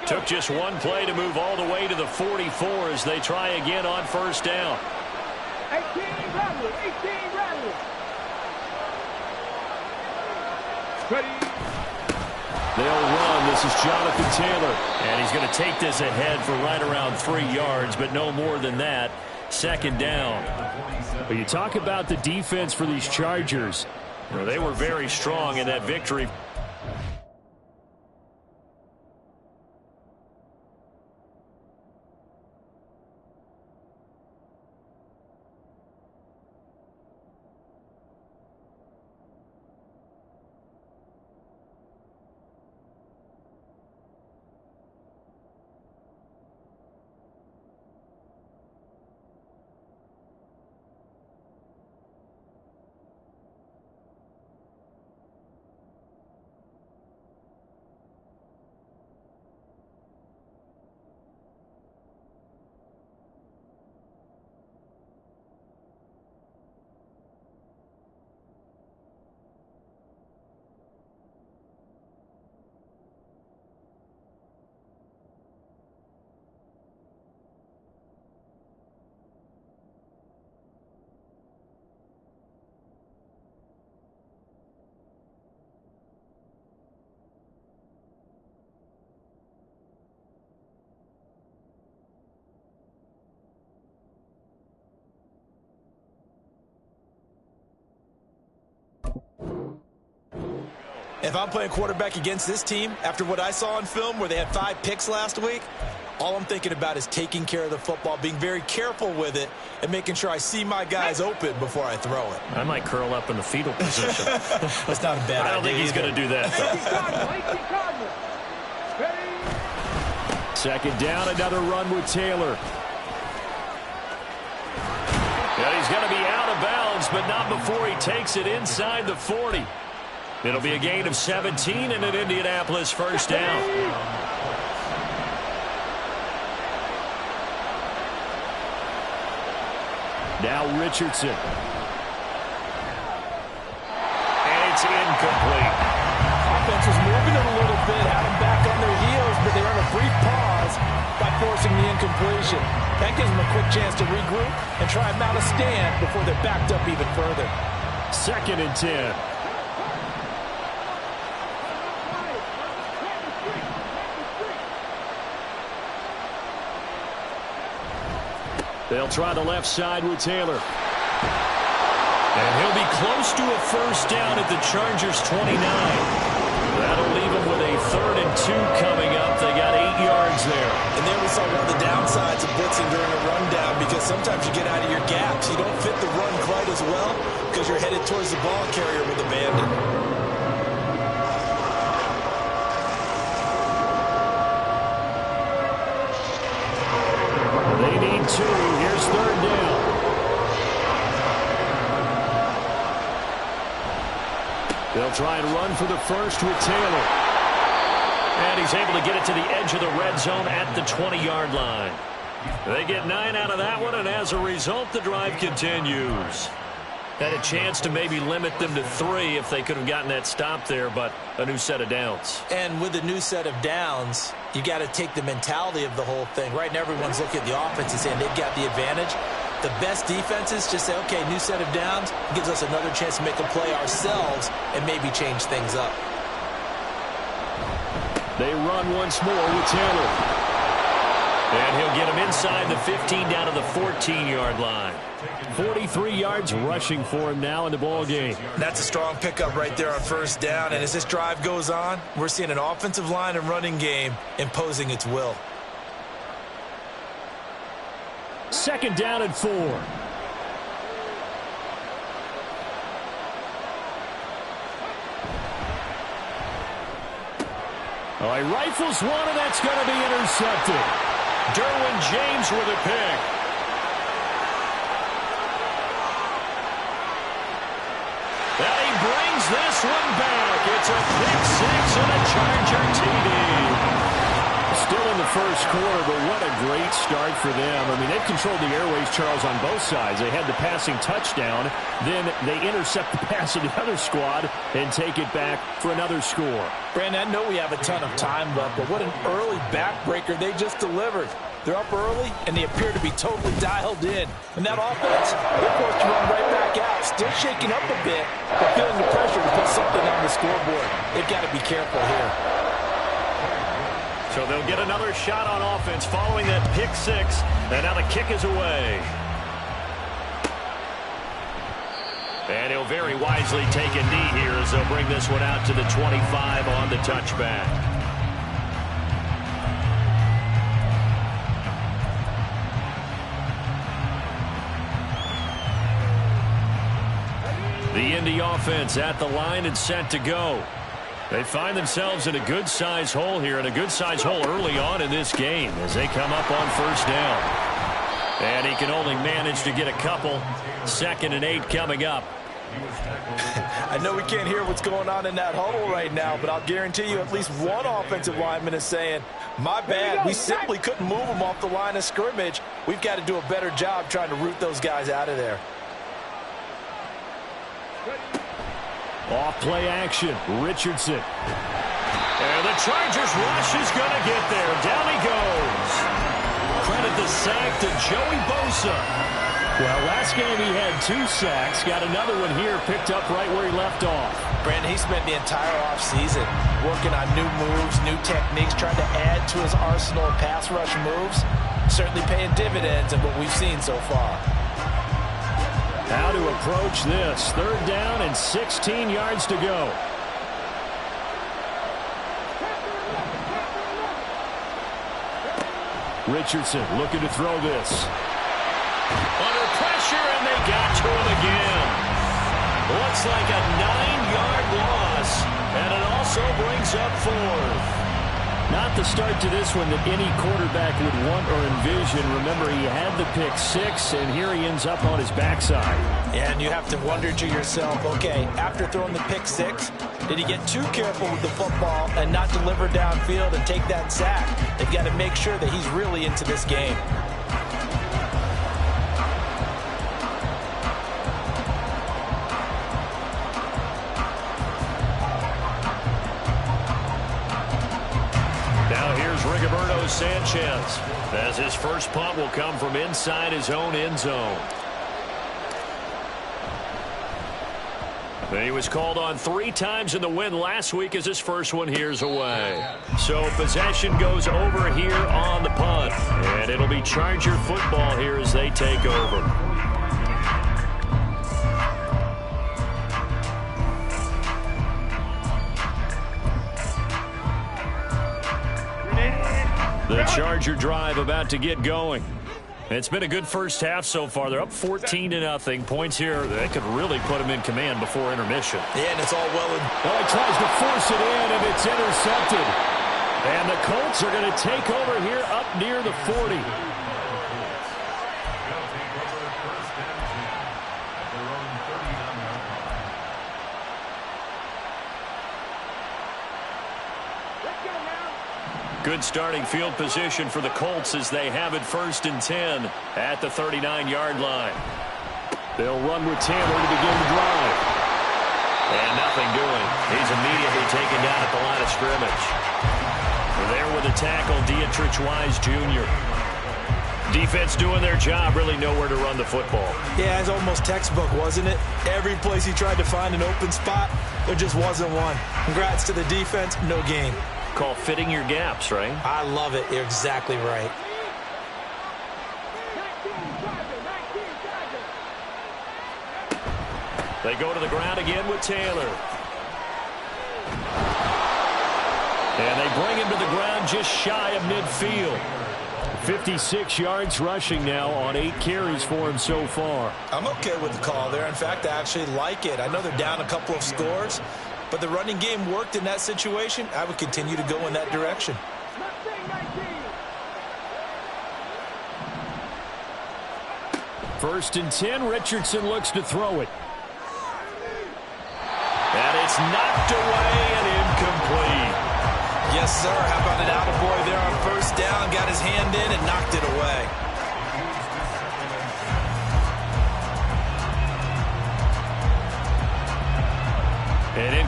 Took just one play to move all the way to the 44 as they try again on first down. 18 Rattlers, 18 Rattlers. Ready. They'll run. This is Jonathan Taylor. And he's going to take this ahead for right around 3 yards, but no more than that. Second down. But you talk about the defense for these Chargers. Well, they were very strong in that victory. If I'm playing quarterback against this team, after what I saw on film where they had 5 picks last week, all I'm thinking about is taking care of the football, being very careful with it, and making sure I see my guys open before I throw it. I might curl up in the fetal position. That's not a bad idea. I don't think he's going to do that, Ready. Second down, another run with Taylor. And he's going to be out of bounds, but not before he takes it inside the 40. It'll be a gain of 17 and an Indianapolis first down. Now Richardson. And it's incomplete. Offense was moving it a little bit, had them back on their heels, but they were on a brief pause by forcing the incompletion. That gives them a quick chance to regroup and try and mount a stand before they're backed up even further. Second and 10. They'll try the left side with Taylor. And he'll be close to a first down at the Chargers' 29. That'll leave them with a 3rd and 2 coming up. They got 8 yards there. And there we saw one of the downsides of blitzing during a rundown, because sometimes you get out of your gaps. You don't fit the run quite as well because you're headed towards the ball carrier with a bandit. They need 2. Here's 3rd down. They'll try and run for the first with Taylor. And he's able to get it to the edge of the red zone at the 20-yard line. They get 9 out of that one, and as a result, the drive continues. Had a chance to maybe limit them to 3 if they could have gotten that stop there, but a new set of downs. And with a new set of downs, you got to take the mentality of the whole thing. Right now, everyone's looking at the offense and saying they've got the advantage. The best defenses just say, okay, new set of downs gives us another chance to make a play ourselves and maybe change things up. They run once more with Taylor. And he'll get him inside the 15 down to the 14-yard line. 43 yards rushing for him now in the ball game. That's a strong pickup right there on first down. And as this drive goes on, we're seeing an offensive line and running game imposing its will. Second down and 4. Oh, he rifles one, and that's going to be intercepted. Derwin James with a pick. And he brings this one back. It's a pick 6 and a Charger TD. Still in the first quarter, but what a great start for them. I mean, they've controlled the airways, Charles, on both sides. They had the passing touchdown. Then they intercept the pass of the other squad and take it back for another score. Brandon, I know we have a ton of time left, but what an early backbreaker they just delivered. They're up early, and they appear to be totally dialed in. And that offense, they're forced to run right back out, still shaking up a bit, but feeling the pressure to put something on the scoreboard. They've got to be careful here. So they'll get another shot on offense following that pick six, and now the kick is away. And he'll very wisely take a knee here as they'll bring this one out to the 25 on the touchback. The Indy offense at the line and set to go. They find themselves in a good-size hole here, and a good-size hole early on in this game as they come up on first down. And he can only manage to get a couple. 2nd and 8 coming up. I know we can't hear what's going on in that huddle right now, but I'll guarantee you at least one offensive lineman is saying, my bad, we simply couldn't move them off the line of scrimmage. We've got to do a better job trying to root those guys out of there. Off play action, Richardson. And the Chargers rush is going to get there. Down he goes. Credit the sack to Joey Bosa. Well, last game he had 2 sacks. Got another one here picked up right where he left off. Brandon, he spent the entire offseason working on new moves, new techniques, trying to add to his arsenal of pass rush moves. Certainly paying dividends in what we've seen so far. How to approach this. 3rd down and 16 yards to go. Richardson looking to throw this. Under pressure, and they got to him again. Looks like a 9-yard loss, and it also brings up 4th. Not the start to this one that any quarterback would want or envision. Remember, he had the pick 6, and here he ends up on his backside. Yeah, and you have to wonder to yourself, okay, after throwing the pick 6, did he get too careful with the football and not deliver downfield and take that sack? They've got to make sure that he's really into this game. Rigoberto Sanchez, as his first punt will come from inside his own end zone. He was called on 3 times in the win last week as his first one here's away. So possession goes over here on the punt, and it'll be Charger football here as they take over. The Charger drive about to get going. It's been a good first half so far. They're up 14-0. Points here that could really put them in command before intermission. Yeah, and it's all well and... Oh, he tries to force it in, and it's intercepted. And the Colts are going to take over here up near the 40. Good starting field position for the Colts as they have it 1st and 10 at the 39-yard line. They'll run with Taylor to begin the drive. And nothing doing. He's immediately taken down at the line of scrimmage. There with a tackle, Dietrich Wise Jr. Defense doing their job, really nowhere to run the football. Yeah, it's almost textbook, wasn't it? Every place he tried to find an open spot, there just wasn't one. Congrats to the defense, no gain. Call fitting your gaps, right? I love it. You're exactly right. They go to the ground again with Taylor. And they bring him to the ground just shy of midfield. 56 yards rushing now on 8 carries for him so far. I'm okay with the call there. In fact, I actually like it. I know they're down a couple of scores, but the running game worked in that situation. I would continue to go in that direction. First and 10, Richardson looks to throw it. And it's knocked away and incomplete. Yes, sir. How about an attaboy there on 1st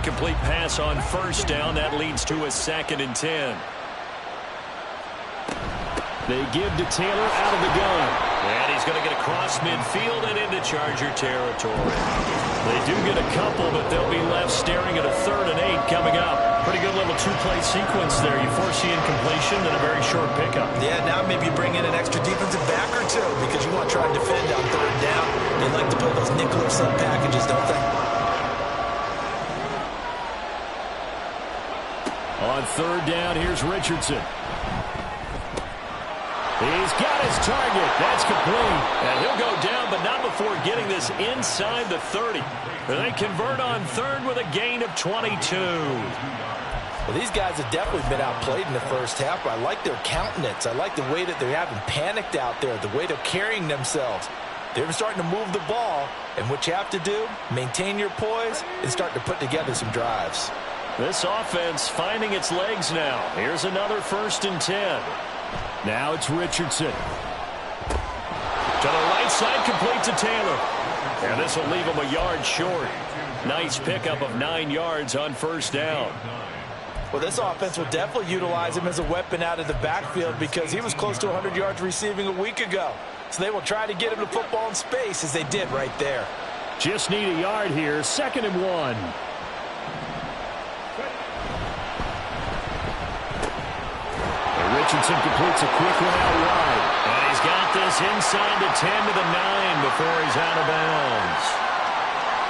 incomplete pass on first down. That leads to a 2nd and 10. They give to Taylor out of the gun. And he's going to get across midfield and into Charger territory. They do get a couple, but they'll be left staring at a 3rd and 8 coming up. Pretty good little two-play sequence there. You foresee incompletion and a very short pickup. Yeah, now maybe bring in an extra defensive back or two because you want to try and defend on 3rd down. They like to play those nickel or sub packages, don't they? On 3rd down, here's Richardson. He's got his target. That's complete. And he'll go down, but not before getting this inside the 30. They convert on 3rd with a gain of 22. Well, these guys have definitely been outplayed in the first half, but I like their countenance. I like the way that they haven't panicked out there, the way they're carrying themselves. They're starting to move the ball, and what you have to do, maintain your poise and start to put together some drives. This offense finding its legs now. Here's another 1st and 10. Now it's Richardson. To the right side, complete to Taylor. And this will leave him a yard short. Nice pickup of 9 yards on 1st down. Well, this offense will definitely utilize him as a weapon out of the backfield because he was close to 100 yards receiving a week ago. So they will try to get him the football in space as they did right there. Just need a yard here. 2nd and 1. Richardson completes a quick one out wide. And he's got this inside the 10 to the 9 before he's out of bounds.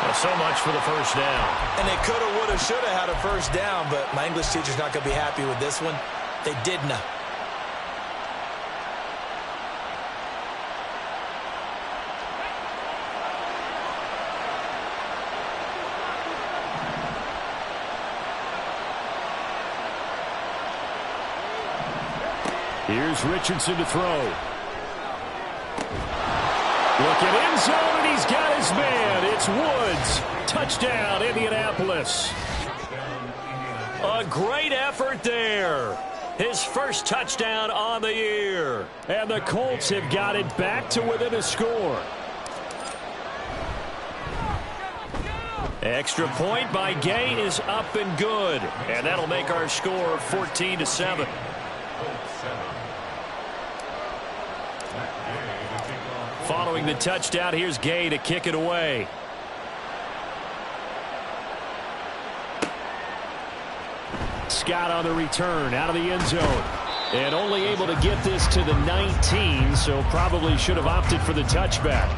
Well, so much for the 1st down. And they could have, would have, should have had a 1st down, but my English teacher's not going to be happy with this one. They didn't. Here's Richardson to throw. Looking end zone, and he's got his man. It's Woods. Touchdown, Indianapolis. A great effort there. His first touchdown on the year. And the Colts have got it back to within a score. Extra point by Gay is up and good. And that'll make our score 14-7. Following the touchdown, here's Gay to kick it away. Scott on the return, out of the end zone. And only able to get this to the 19, so probably should have opted for the touchback.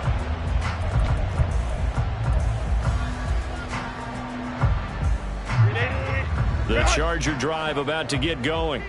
The Charger drive about to get going.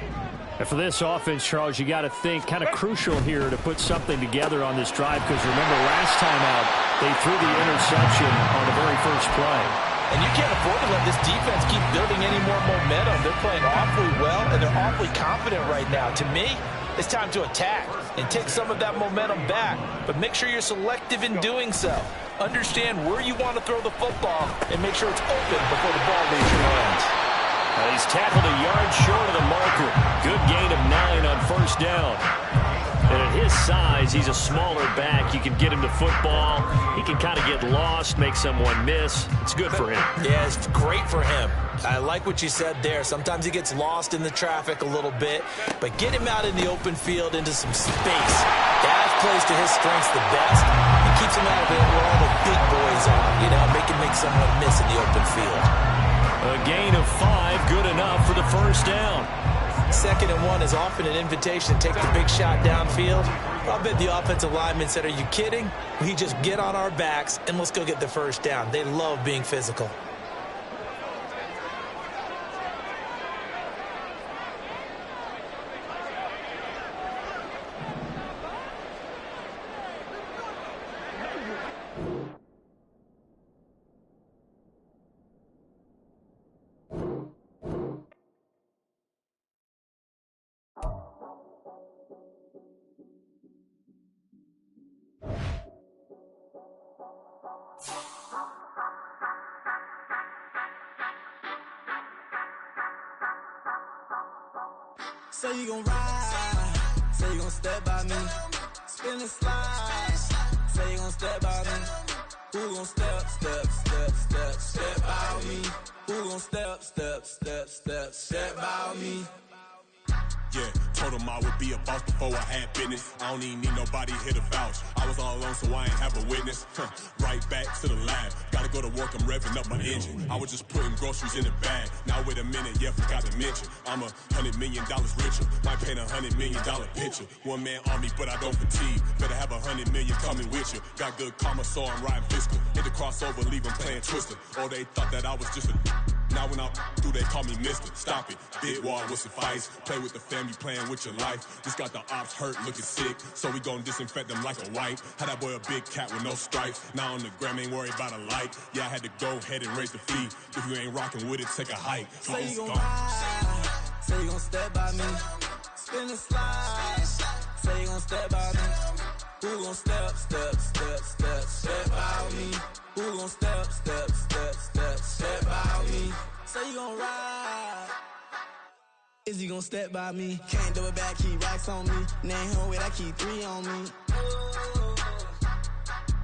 And for this offense, Charles, you got to think kind of crucial here to put something together on this drive because remember last time out they threw the interception on the very first play. And you can't afford to let this defense keep building any more momentum. They're playing awfully well and they're awfully confident right now. To me, it's time to attack and take some of that momentum back. But make sure you're selective in doing so. Understand where you want to throw the football and make sure it's open before the ball leaves your hands. He's tackled a yard short of the marker. Good gain of 9 on 1st down. And at his size, he's a smaller back. You can get him to football. He can kind of get lost, make someone miss. It's good for him. Yeah, it's great for him. I like what you said there. Sometimes he gets lost in the traffic a little bit, but get him out in the open field into some space. That plays to his strengths the best and keeps him out of it where all the big boys are, you know, make someone miss in the open field. A gain of 5, good enough for the 1st down. 2nd and 1 is often an invitation to take the big shot downfield. I bet the offensive lineman said, are you kidding? We just get on our backs and let's go get the 1st down. They love being physical. Say you gon' ride, say you gon' step by me, spin and slide, say you gon' step by me, who gon' step by me, Who gon' step by me? Yeah, told him I would be a boss before I had business. I don't even need nobody here to vouch. I was all alone, so I ain't have a witness. Right back to the lab. Gotta go to work, I'm revving up my engine. I was just putting groceries in the bag. Now wait a minute, yeah, forgot to mention. I'm $100 million richer. Might paint $100 million picture. One man army, but I don't fatigue. Better have 100 million coming with you. Got good karma, so I'm riding fiscal. Hit the crossover, leave them playing Twister. Oh, they thought that I was just a... Now when I do, they call me Mister. Stop it. Big wall would suffice. Play with the family, playing with your life. This got the ops hurt, looking sick. So we gon' disinfect them like a wipe. Had that boy a big cat with no stripes. Now on the gram, ain't worried about a light. Yeah, I had to go ahead and raise the fee. If you ain't rocking with it, take a hike. Say you gon' ride. Say you gon' step by me. Spin and slide. Say you gon' step by me. Who gon' step by me? Who gon' step by me? Say you gon' ride. Is he gon' step by me? Can't do it back, keep racks on me. Name home with I keep 3 on me.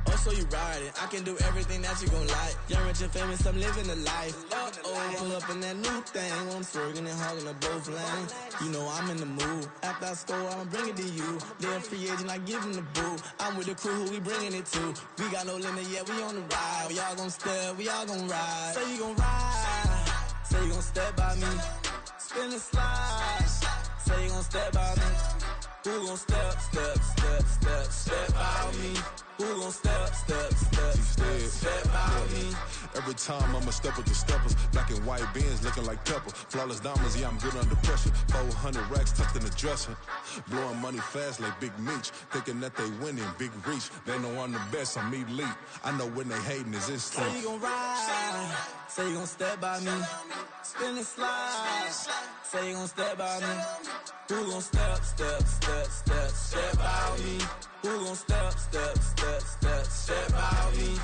Oh, so you riding. I can do everything that you gon' like. Young, rich, and famous, I'm living the life. Pull up in that new thing. I'm swerving and hogging up both lanes. You know I'm in the mood. After I score, I'ma bring it to you. They're a free agent, I give them the boo. I'm with the crew, who we bringing it to. We got no limit, yeah, we on the ride. We all gon' step, we all gon' ride. Say you gon' ride. Say you gon' step by me. Spin and slide. Say you gon' step by me. Who gon' step by me? Who gon' step by me? Every time I'ma step with the steppers. Black and white beans looking like pepper. Flawless diamonds, yeah, I'm good under pressure. 400 racks tucked in the dresser. Blowing money fast like Big Meech. Thinking that they winning, big reach. They know I'm the best, I'm elite. I know when they hating is instant. Say you gon' ride. Say you gon' step by me. Spin and slide. Say you gon' step by me. Who gon' step by me? Who gon' step by me?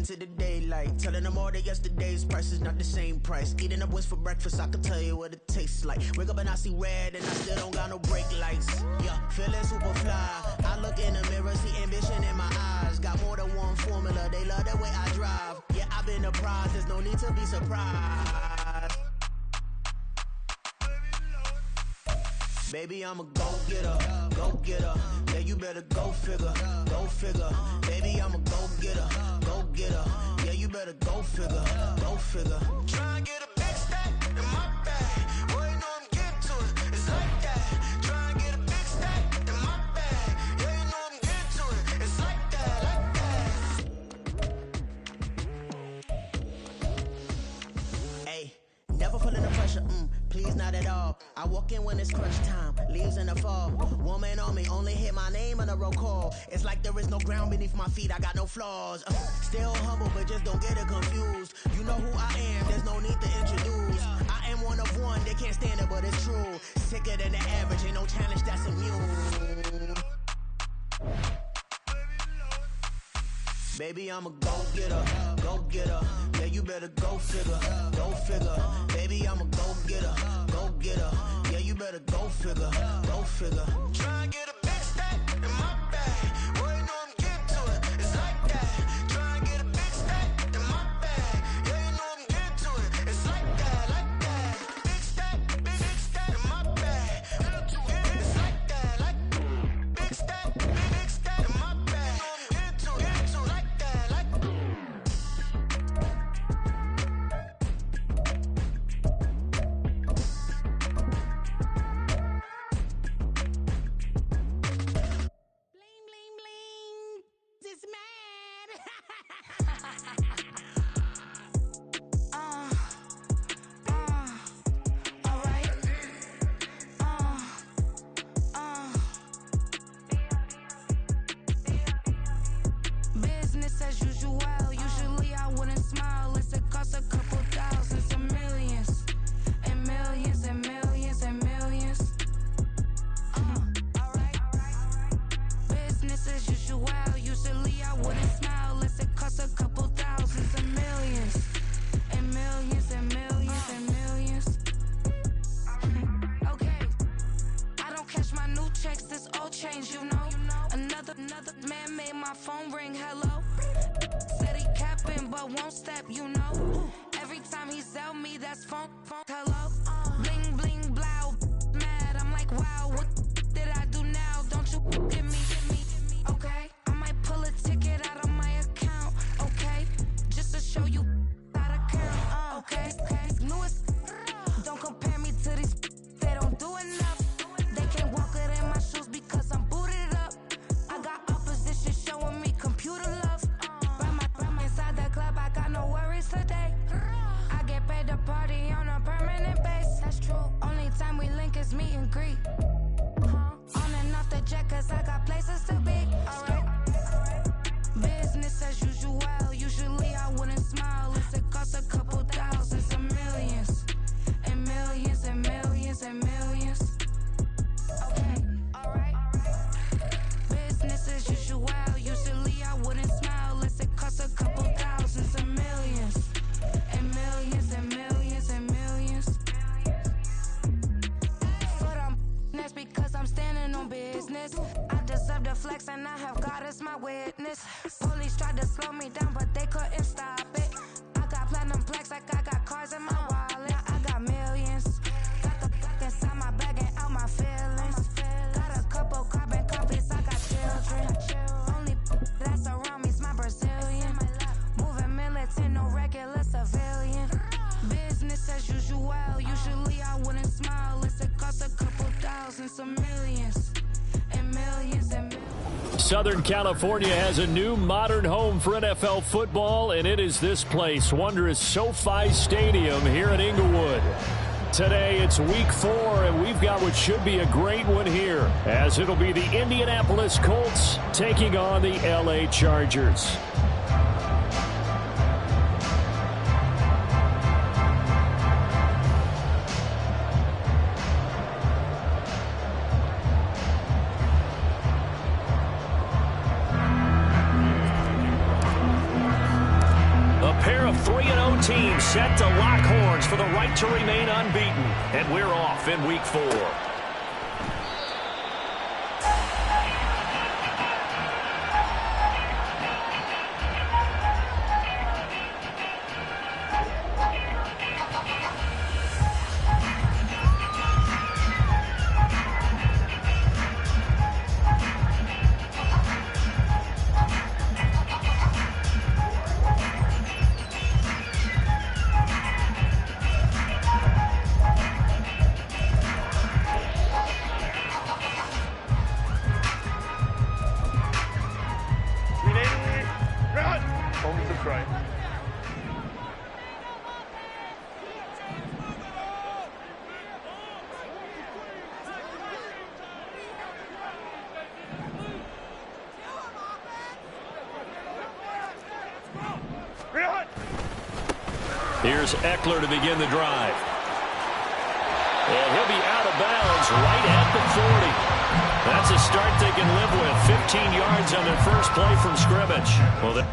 into the daylight. Telling them all that yesterday's price is not the same price. Eating up wings for breakfast, I can tell you what it tastes like. Wake up and I see red and I still don't got no brake lights. Yeah, feeling super fly. I look in the mirror, see ambition in my eyes. Got more than one formula, they love the way I drive. Yeah, I've been a prize, there's no need to be surprised. Baby, I'm a go-getter, go-getter. Yeah, you better go figure, go figure. Baby, I'm a go-getter, go-getter. Yeah, you better go figure, go figure. Try and get a big stack in my bag. Boy, you know I'm getting to it, it's like that. Try and get a big stack in my bag. Yeah, you know I'm getting to it, it's like that, like that. Hey, never feeling the pressure, please not at all. I walk in when it's crunch time, leaves in the fall. Woman on me, only hit my name on a roll call. It's like there is no ground beneath my feet, I got no flaws. Still humble, but just don't get it confused. You know who I am, there's no need to introduce. I am one of one, they can't stand it, but it's true. Sicker than the average, ain't no challenge that's immune. Baby, I'm a go-getter, go-getter. Yeah, you better go figure, go figure. Baby, I'm a go-getter, go-getter. Yeah, you better go figure, go figure. Try and get a big stack in my bag. Boy, you know I'm getting to it, it's like that. Try and get a big stack in my bag. Yeah, you know I'm getting to it, it's like that, like that. Big stack in my bag. It's like that, like big stack in my bag. You know I'm getting to it, like that, like that. Business as usual. Usually I wouldn't smile. It's it costs a couple thousands and millions. And millions and millions and millions. Alright. Business as usual. Usually I wouldn't smile. Unless it costs a couple thousands and millions. And millions and millions and millions. Okay. I don't catch my new checks, this old change, you know. Another man made my phone ring, hello. Said he capping but won't step, you know. Every time he sell me, that's phone, hello. Bling, bling, blow, mad, I'm like, wow, what did I do now? Don't you get me, okay? I might pull a ticket out of my account, okay? Just to show you how to count, okay? Newest, don't compare me to these, they don't do enough. They can't walk it in my shoes because I'm booted up. I got opposition showing me computer love. By my inside the club, I got no worries today. I get paid to party on a permanent base. That's true. Only time we link is meet and greet. On and off the jet, cause I got places to be. Alright. Business as usual. Usually I wouldn't smile. Unless it costs a couple thousands and millions. And millions and millions and millions. Okay, alright. Business as usual. Usually I wouldn't smile unless it costs a couple thousands and millions. And millions and millions and millions. Foot on that's because I'm standing on business. I deserve the flex and I have God as my witness. Police tried to slow me down but they couldn't stop it. I got platinum plaques like I got cars in my wallet. I got millions. Got the fuck inside my bag and out my feelings. Got a couple carbon copies, I got children. Only that's around me's my Brazilian. Moving militant, no regular civilian. Business as usual. Usually I wouldn't smile unless it costs a couple thousands of millions. And millions and millions. Southern California has a new modern home for NFL football, and it is this place, wondrous SoFi Stadium here in Inglewood. Today, it's week 4, and we've got what should be a great one here, as it'll be the Indianapolis Colts taking on the LA Chargers. 3-0 team set to lock horns for the right to remain unbeaten. And we're off in week 4. Here's Eckler to begin the drive. And he'll be out of bounds right at the 40. That's a start they can live with. 15 yards on their first play from scrimmage. Well,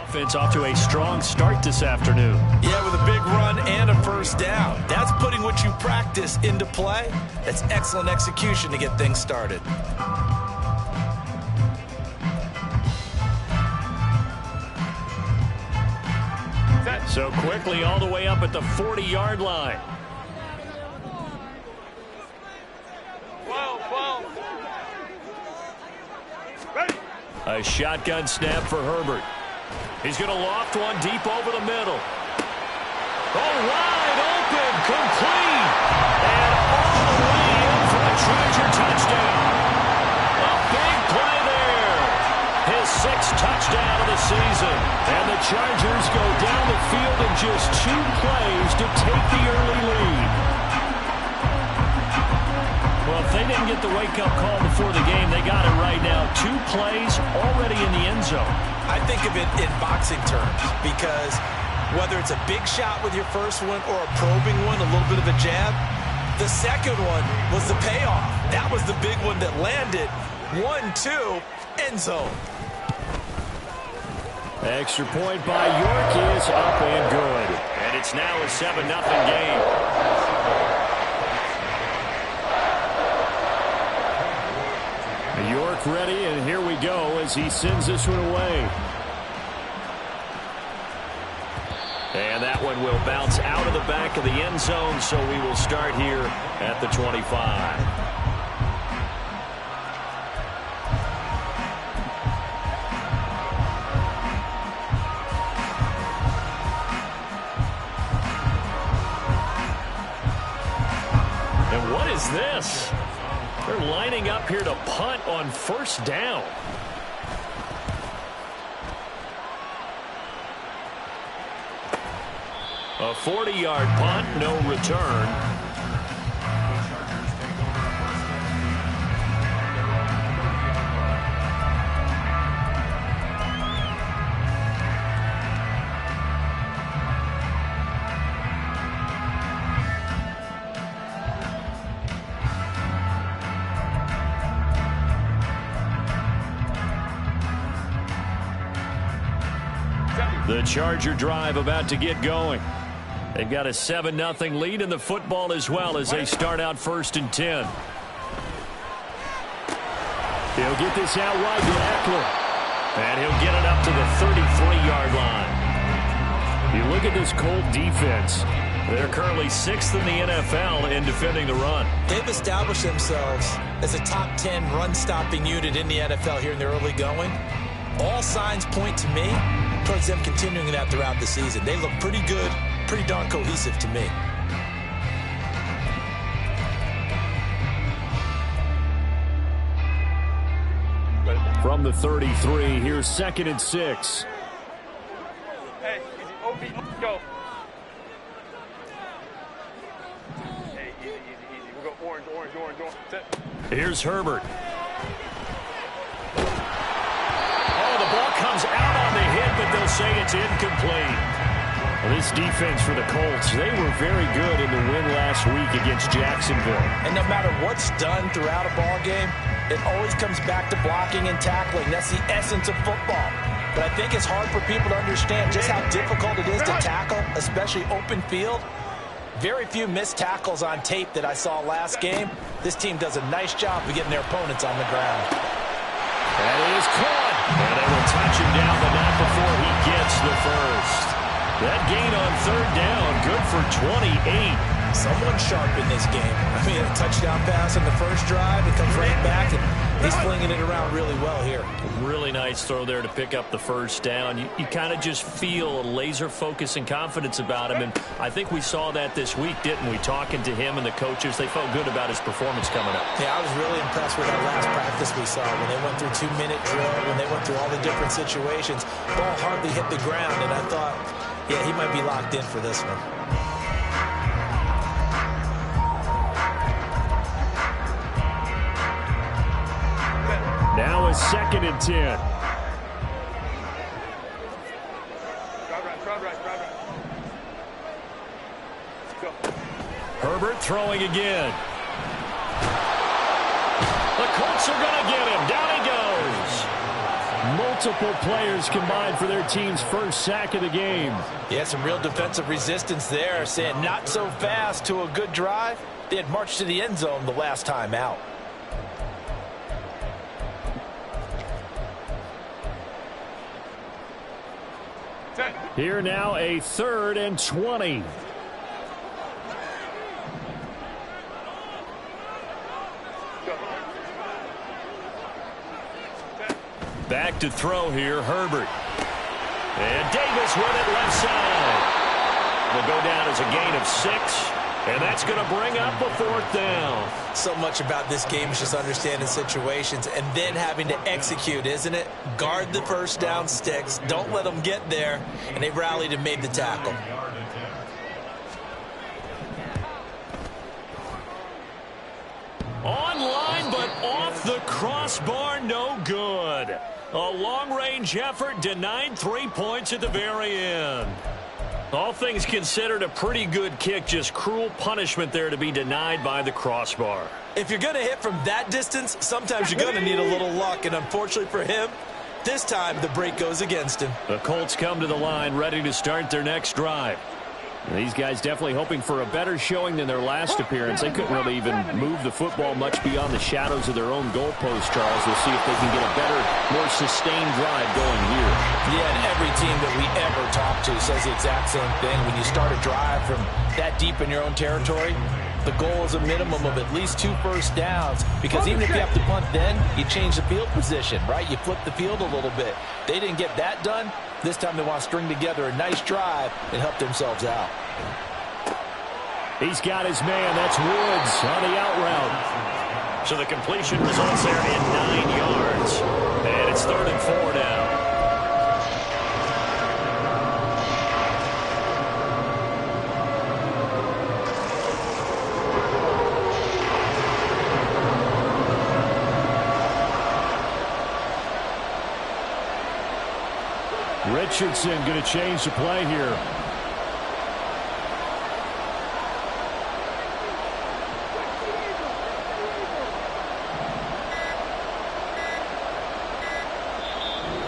offense off to a strong start this afternoon. Yeah, with a big run and a first down. That's putting what you practice into play. That's excellent execution to get things started. So quickly all the way up at the 40-yard line. 12. Ready. A shotgun snap for Herbert. He's going to loft one deep over the middle. Oh, wide open, complete. And all the way in for a Charger touchdown. A big play there. His 6th touchdown of the season. And the Chargers go down the field in just 2 plays to take the early lead. Well, if they didn't get the wake-up call before the game, they got it right now. 2 plays already in the end zone. I think of it in boxing terms because whether it's a big shot with your first one or a probing one, a little bit of a jab, the second one was the payoff. That was the big one that landed. 1-2, end zone. Extra point by York is up and good. And it's now a 7-0 game. York ready, and here we go as he sends this one away. And that one will bounce out of the back of the end zone, so we will start here at the 25. And what is this? They're lining up here to punt on first down. A 40-yard punt, no return. The Charger drive about to get going. They've got a 7-0 lead in the football as well as they start out 1st and 10. He'll get this out wide to Eckler. And he'll get it up to the 33-yard line. You look at this Colt defense. They're currently 6th in the NFL in defending the run. They've established themselves as a top 10 run-stopping unit in the NFL here in the early going. All signs point to me towards them continuing that throughout the season. They look pretty good, pretty darn cohesive to me. From the 33, here's 2nd and 6. Hey, easy. OP, let's go. Hey, easy. We'll go orange. Set. Here's Herbert. Oh, the ball comes out on the hit, but they'll say it's incomplete. Well, this defense for the Colts, they were very good in the win last week against Jacksonville. And no matter what's done throughout a ball game, it always comes back to blocking and tackling. That's the essence of football. But I think it's hard for people to understand just how difficult it is to tackle, especially open field. Very few missed tackles on tape that I saw last game. This team does a nice job of getting their opponents on the ground. That is caught. And they will touch him down, but not before he gets the first. That gain on 3rd down, good for 28. Someone sharp in this game. I mean, a touchdown pass on the first drive. It comes right back, and he's flinging it around really well here. Really nice throw there to pick up the first down. You kind of just feel a laser focus and confidence about him, and I think we saw that this week, didn't we? Talking to him and the coaches, they felt good about his performance coming up. Yeah, I was really impressed with that last practice we saw when they went through 2-minute drill, when they went through all the different situations. Ball hardly hit the ground, and I thought, yeah, he might be locked in for this one. Now a 2nd and 10. Drive right. Go. Herbert throwing again. The Colts are going to get him. Down he goes. Multiple players combined for their team's first sack of the game. Yeah, some real defensive resistance there, saying not so fast to a good drive. They had marched to the end zone the last time out. Here now a 3rd and 20. Back to throw here, Herbert. And Davis with it left side. Will go down as a gain of 6. And that's going to bring up a 4th down. So much about this game is just understanding situations and then having to execute, isn't it? Guard the first down sticks. Don't let them get there. And they rallied and made the tackle. Online, but off the crossbar, no good. A long-range effort denied 3 points at the very end. All things considered, a pretty good kick, just cruel punishment there to be denied by the crossbar. If you're going to hit from that distance, sometimes you're going to need a little luck, and unfortunately for him, this time the break goes against him. The Colts come to the line ready to start their next drive. These guys definitely hoping for a better showing than their last appearance. They couldn't really even move the football much beyond the shadows of their own goalpost, Charles. We'll see if they can get a better, more sustained drive going here. Yeah, and every team that we ever talk to says the exact same thing. When you start a drive from that deep in your own territory, the goal is a minimum of at least 2 first downs, because even if you have to punt then, you change the field position, right? You flip the field a little bit. They didn't get that done. This time they want to string together a nice drive and help themselves out. He's got his man. That's Woods on the out route. So the completion results there in 9 yards. And it's 3rd and 4 now. Richardson going to change the play here.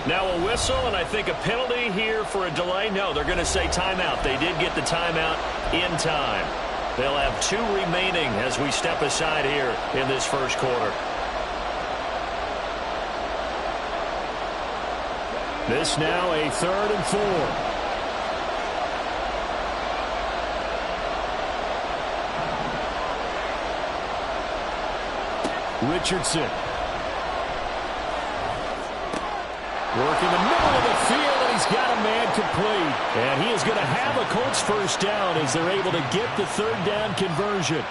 Now a whistle. whistle, and I think a penalty here for a delay. No, they're going to say timeout. They did get the timeout in time. They'll have 2 remaining as we step aside here in this first quarter. This now a 3rd and 4. Richardson. Work in the middle of the field, and he's got a man complete. And he is going to have a Colts first down as they're able to get the 3rd down conversion.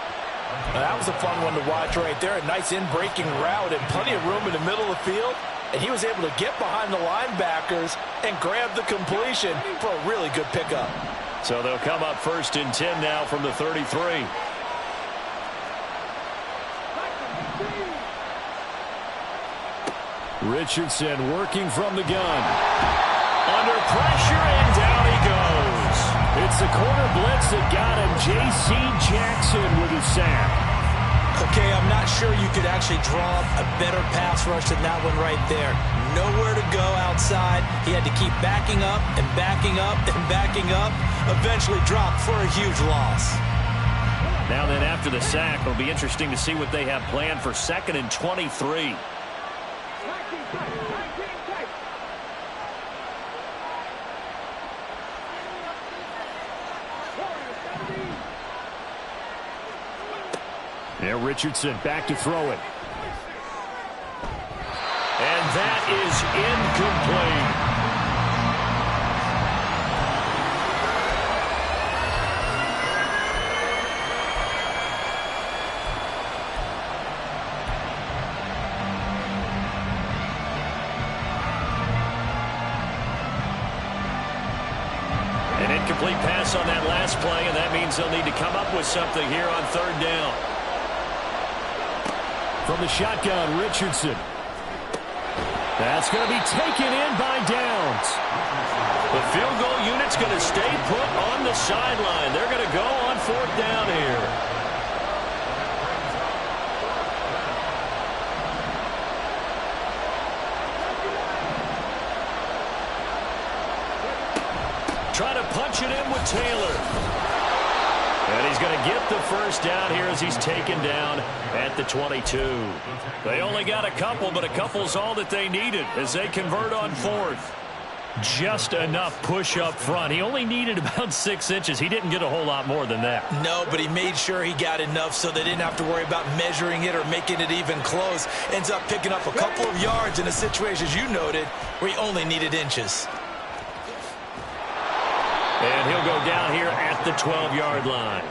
That was a fun one to watch right there. A nice in-breaking route and plenty of room in the middle of the field. And he was able to get behind the linebackers and grab the completion for a really good pickup. So they'll come up 1st and 10 now from the 33. Richardson working from the gun. Under pressure, and down he goes. It's the corner blitz that got him. J.C. Jackson with a sack. Okay, I'm not sure you could actually draw a better pass rush than that one right there. Nowhere to go outside. He had to keep backing up and backing up and backing up. Eventually dropped for a huge loss. Now then, after the sack, it'll be interesting to see what they have planned for 2nd and 23. There, Richardson back to throw it. And that is incomplete. An incomplete pass on that last play, and that means they'll need to come up with something here on 3rd down. From the shotgun, Richardson. That's going to be taken in by Downs. The field goal unit's going to stay put on the sideline. They're going to go on 4th down here. Try to punch it in with Taylor. And he's going to get the first down here as he's taken down at the 22. They only got a couple, but a couple's all that they needed as they convert on 4th. Just enough push up front. He only needed about 6 inches. He didn't get a whole lot more than that. No, but he made sure he got enough so they didn't have to worry about measuring it or making it even close. Ends up picking up a couple of yards in a situation, as you noted, where he only needed inches. And he'll go down here at the 12-yard line.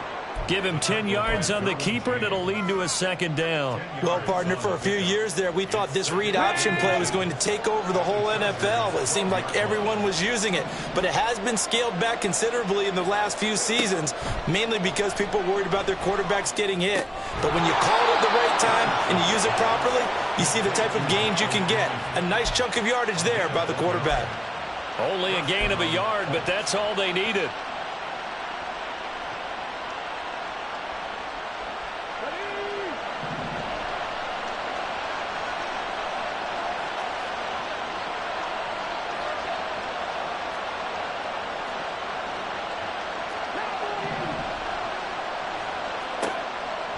Give him 10 yards on the keeper, and it'll lead to a 2nd down. Well, partner, for a few years there, we thought this read option play was going to take over the whole NFL. It seemed like everyone was using it. But it has been scaled back considerably in the last few seasons, mainly because people are worried about their quarterbacks getting hit. But when you call it at the right time and you use it properly, you see the type of gains you can get. A nice chunk of yardage there by the quarterback. Only a gain of a yard, but that's all they needed.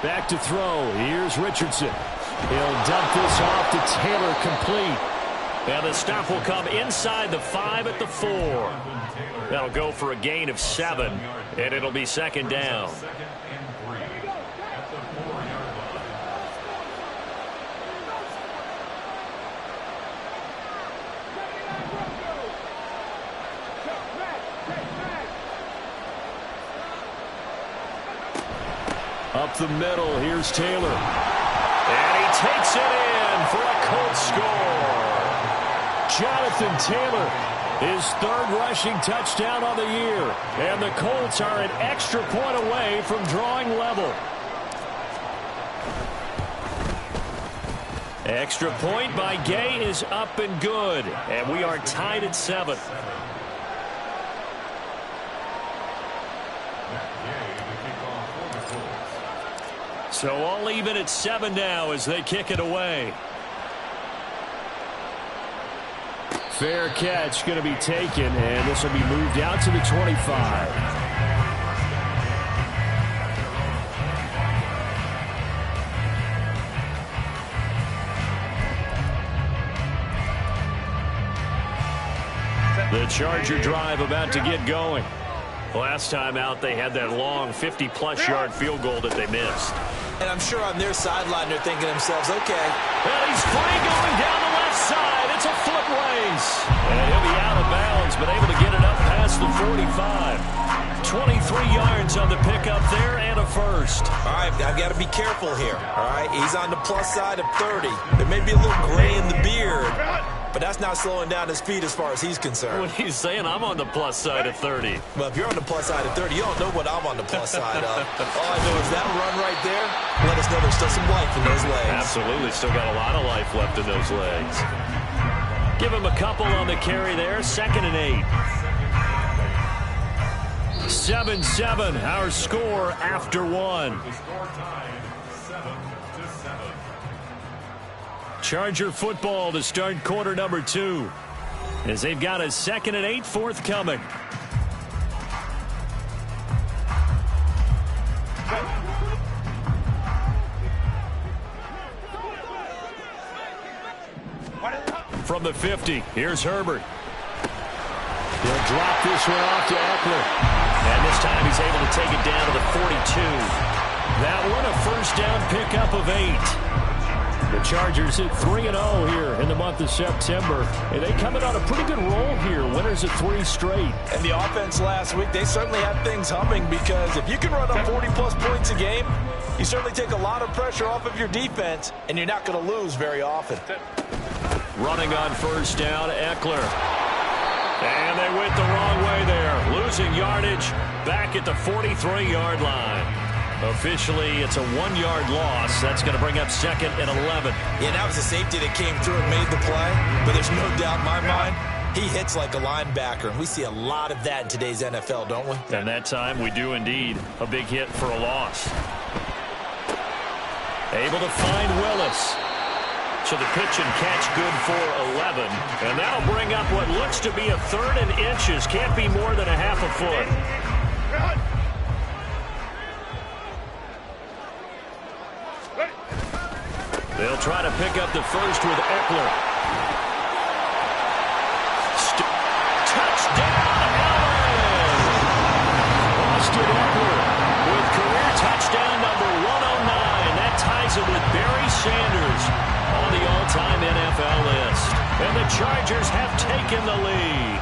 Back to throw. Here's Richardson. He'll dump this off to Taylor, complete. And the stop will come inside the 5 at the 4. That'll go for a gain of 7, and it'll be 2nd down. Up the middle, here's Taylor. And he takes it in for a Colts score. Jonathan Taylor, his 3rd rushing touchdown on the year. And the Colts are an extra point away from drawing level. Extra point by Gay is up and good. And we are tied at 7. So all even at 7 now as they kick it away. Fair catch going to be taken, and this will be moved out to the 25. The Charger drive about to get going. Last time out, they had that long 50-plus yard field goal that they missed. And I'm sure on their sideline they're thinking to themselves, okay. Well, he's free going down the left side. It's a foot race. And he'll be out of bounds, but able to get it up past the 45. 23 yards on the pickup there and a first. All right, I've got to be careful here. All right, he's on the plus side of 30. There may be a little gray in the beard, but that's not slowing down his speed as far as he's concerned. When he's saying I'm on the plus side of 30. Well, if you're on the plus side of 30, you don't know what I'm on the plus side of. All I know is that run right there, let us know there's still some life in those legs. Absolutely, still got a lot of life left in those legs. Give him a couple on the carry there, 2nd and 8. 7-7, our score after one. Charger football to start quarter number 2, as they've got a 2nd and 8 forthcoming. From the 50, here's Herbert. He'll drop this one off to Eckler. And this time he's able to take it down to the 42. That one a first down pickup of 8. The Chargers hit 3-0 here in the month of September. And they come in on a pretty good roll here. Winners of 3 straight. And the offense last week, they certainly had things humming, because if you can run up 40-plus points a game, you certainly take a lot of pressure off of your defense, and you're not going to lose very often. Running on first down, Eckler. And they went the wrong way there. Losing yardage back at the 43-yard line. Officially, it's a 1-yard loss. That's going to bring up 2nd and 11. Yeah, that was a safety that came through and made the play. But there's no doubt in my mind, he hits like a linebacker. And we see a lot of that in today's NFL, don't we? And that time we do indeed. A big hit for a loss. Able to find Willis. So the pitch and catch good for 11. And that'll bring up what looks to be a 3rd and inches. Can't be more than a half a foot. They'll try to pick up the first with Eckler. Touchdown, Allen! Austin Eckler with career touchdown number 109. That ties him with Barry Sanders on the all-time NFL list. And the Chargers have taken the lead.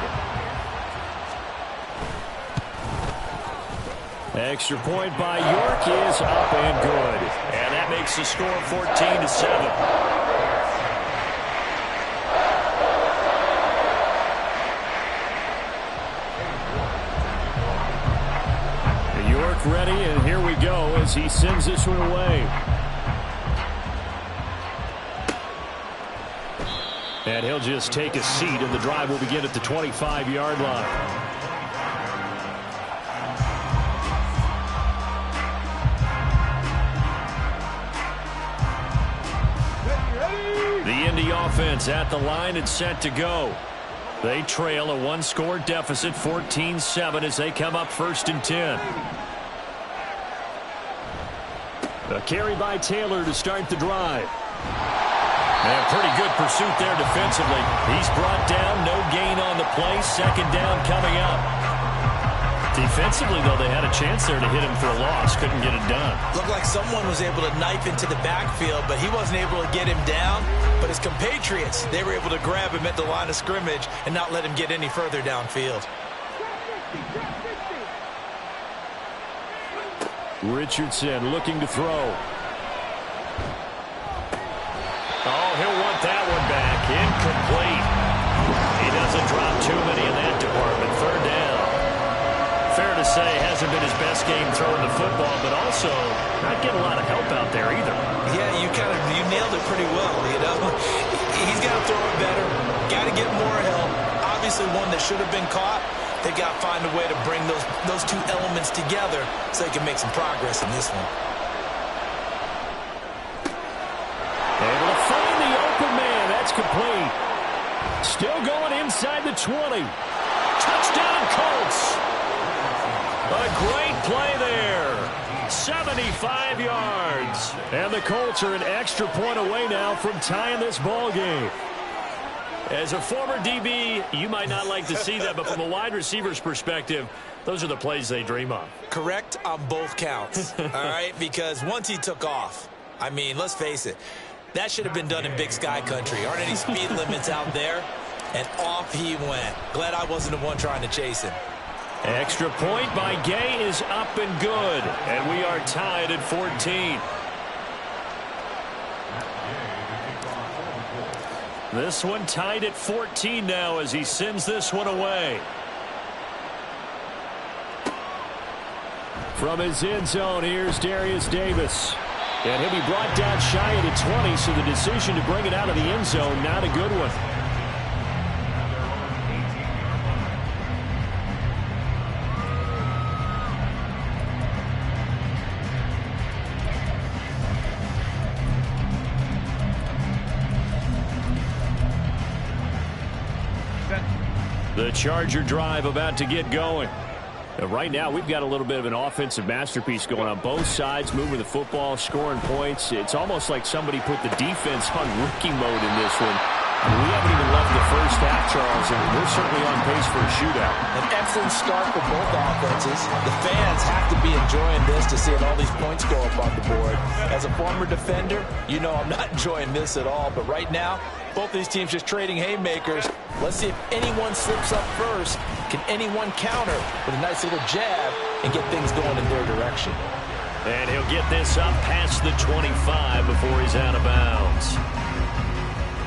Extra point by York is up and good. And that makes the score 14-7. York ready, and here we go as he sends this one away. And he'll just take a seat, and the drive will begin at the 25-yard line. The Indy offense at the line and set to go. They trail a 1-score deficit, 14-7, as they come up 1st and 10. A carry by Taylor to start the drive. And pretty good pursuit there defensively. He's brought down, no gain on the play. 2nd down coming up. Defensively, though, they had a chance there to hit him for a loss. Couldn't get it done. Looked like someone was able to knife into the backfield, but he wasn't able to get him down. But his compatriots, they were able to grab him at the line of scrimmage and not let him get any further downfield. Richardson looking to throw. Oh, he'll want that one back. Incomplete. He doesn't drop too many in that department. 3rd down. Fair to say, hasn't been his best game throwing the football, but also not getting a lot of help out there either. Yeah, you nailed it pretty well, you know. He's got to throw it better. Got to get more help. Obviously one that should have been caught. They've got to find a way to bring those two elements together so they can make some progress in this one. Able to find the open man. That's complete. Still going inside the 20. Touchdown, Colts. A great play there. 75 yards. And the Colts are an extra point away now from tying this ball game. As a former DB, you might not like to see that, but from a wide receiver's perspective, those are the plays they dream of. Correct on both counts, all right? Because once he took off, I mean, let's face it, that should have been done in Big Sky country. Aren't any speed limits out there? And off he went. Glad I wasn't the one trying to chase him. Extra point by Gay is up and good. And we are tied at 14. This one tied at 14 now as he sends this one away. From his end zone, here's Darius Davis. And he'll be brought down shy of the 20, so the decision to bring it out of the end zone, not a good one. The Charger drive about to get going. Right now, we've got a little bit of an offensive masterpiece going on both sides, moving the football, scoring points. It's almost like somebody put the defense on rookie mode in this one. We haven't even left the first half, Charles, and we're certainly on pace for a shootout. An excellent start for both offenses. The fans have to be enjoying this to see all these points go up on the board. As a former defender, you know I'm not enjoying this at all. But right now, both these teams just trading haymakers. Let's see if anyone slips up first. Can anyone counter with a nice little jab and get things going in their direction? And he'll get this up past the 25 before he's out of bounds.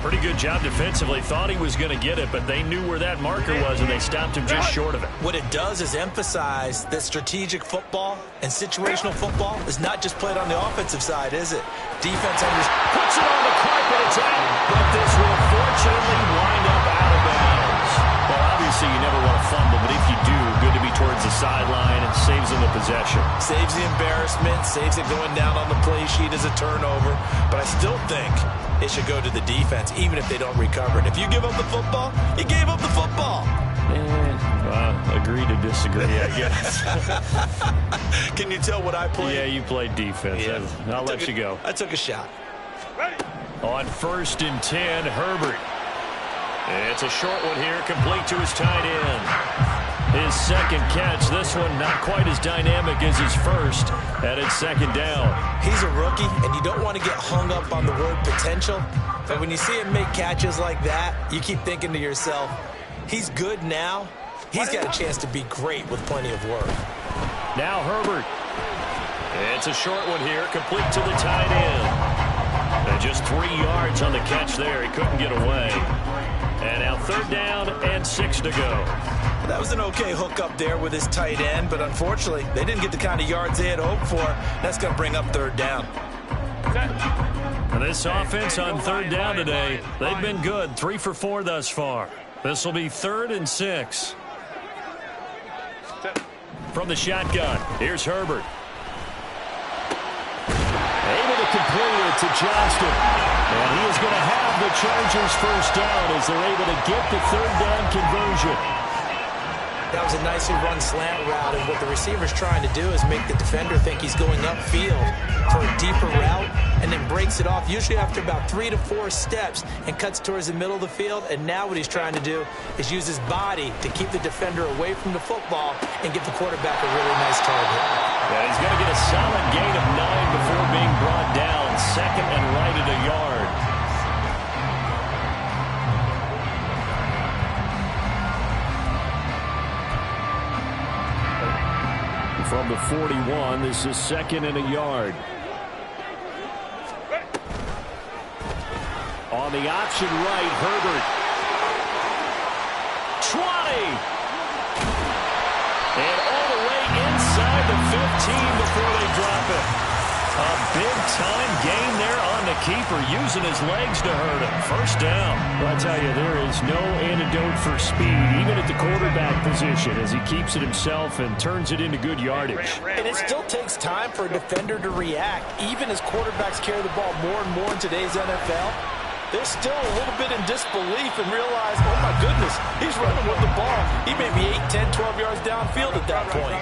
Pretty good job defensively. Thought he was going to get it, but they knew where that marker was, and they stopped him just short of it. What it does is emphasize that strategic football and situational football is not just played on the offensive side, is it? Defense puts it on the carpet. It's out, but this will fortunately wind up out of bounds. Well, obviously you never want to fumble, but if you do, good to be towards the sideline and saves them the possession. Saves the embarrassment, saves it going down on the play sheet as a turnover, but I still think it should go to the defense, even if they don't recover it. If you give up the football, you gave up the football. Agree to disagree, I guess. Can you tell what I played? Yeah, you played defense. Yeah. I'll let you go. I took a shot. On 1st and 10, Herbert. It's a short one here, complete to his tight end. His second catch, this one not quite as dynamic as his first, and it's 2nd down. He's a rookie, and you don't want to get hung up on the word potential, but when you see him make catches like that, you keep thinking to yourself, he's good now. He's got a chance to be great with plenty of work. Now Herbert. It's a short one here, complete to the tight end. And just 3 yards on the catch there. He couldn't get away. And now 3rd down and 6 to go. That was an okay hook up there with his tight end, but unfortunately, they didn't get the kind of yards they had hoped for. That's going to bring up 3rd down. This offense on 3rd down today, they've been good. 3 for 4 thus far. This will be 3rd and 6. From the shotgun, here's Herbert. Able to complete it to Johnston. And he is going to have the Chargers first down as they're able to get the 3rd down conversion. That was a nicely run slant route, and what the receiver's trying to do is make the defender think he's going upfield for a deeper route, and then breaks it off, usually after about 3 to 4 steps, and cuts towards the middle of the field. And now what he's trying to do is use his body to keep the defender away from the football and give the quarterback a really nice target. Yeah, he's going to get a solid gain of 9 before being brought down. 2nd and right at a yard. From the 41, this is 2nd and a yard. On the option right, Herbert. 20. And all the way inside the 15 before they drop it. A big-time gain there on the keeper, using his legs to hurt him. First down. Well, I tell you, there is no antidote for speed, even at the quarterback position, as he keeps it himself and turns it into good yardage. And it still takes time for a defender to react, even as quarterbacks carry the ball more and more in today's NFL. they're still a little bit in disbelief and realize, oh, my goodness, he's running with the ball. He may be 8, 10, 12 yards downfield at that point.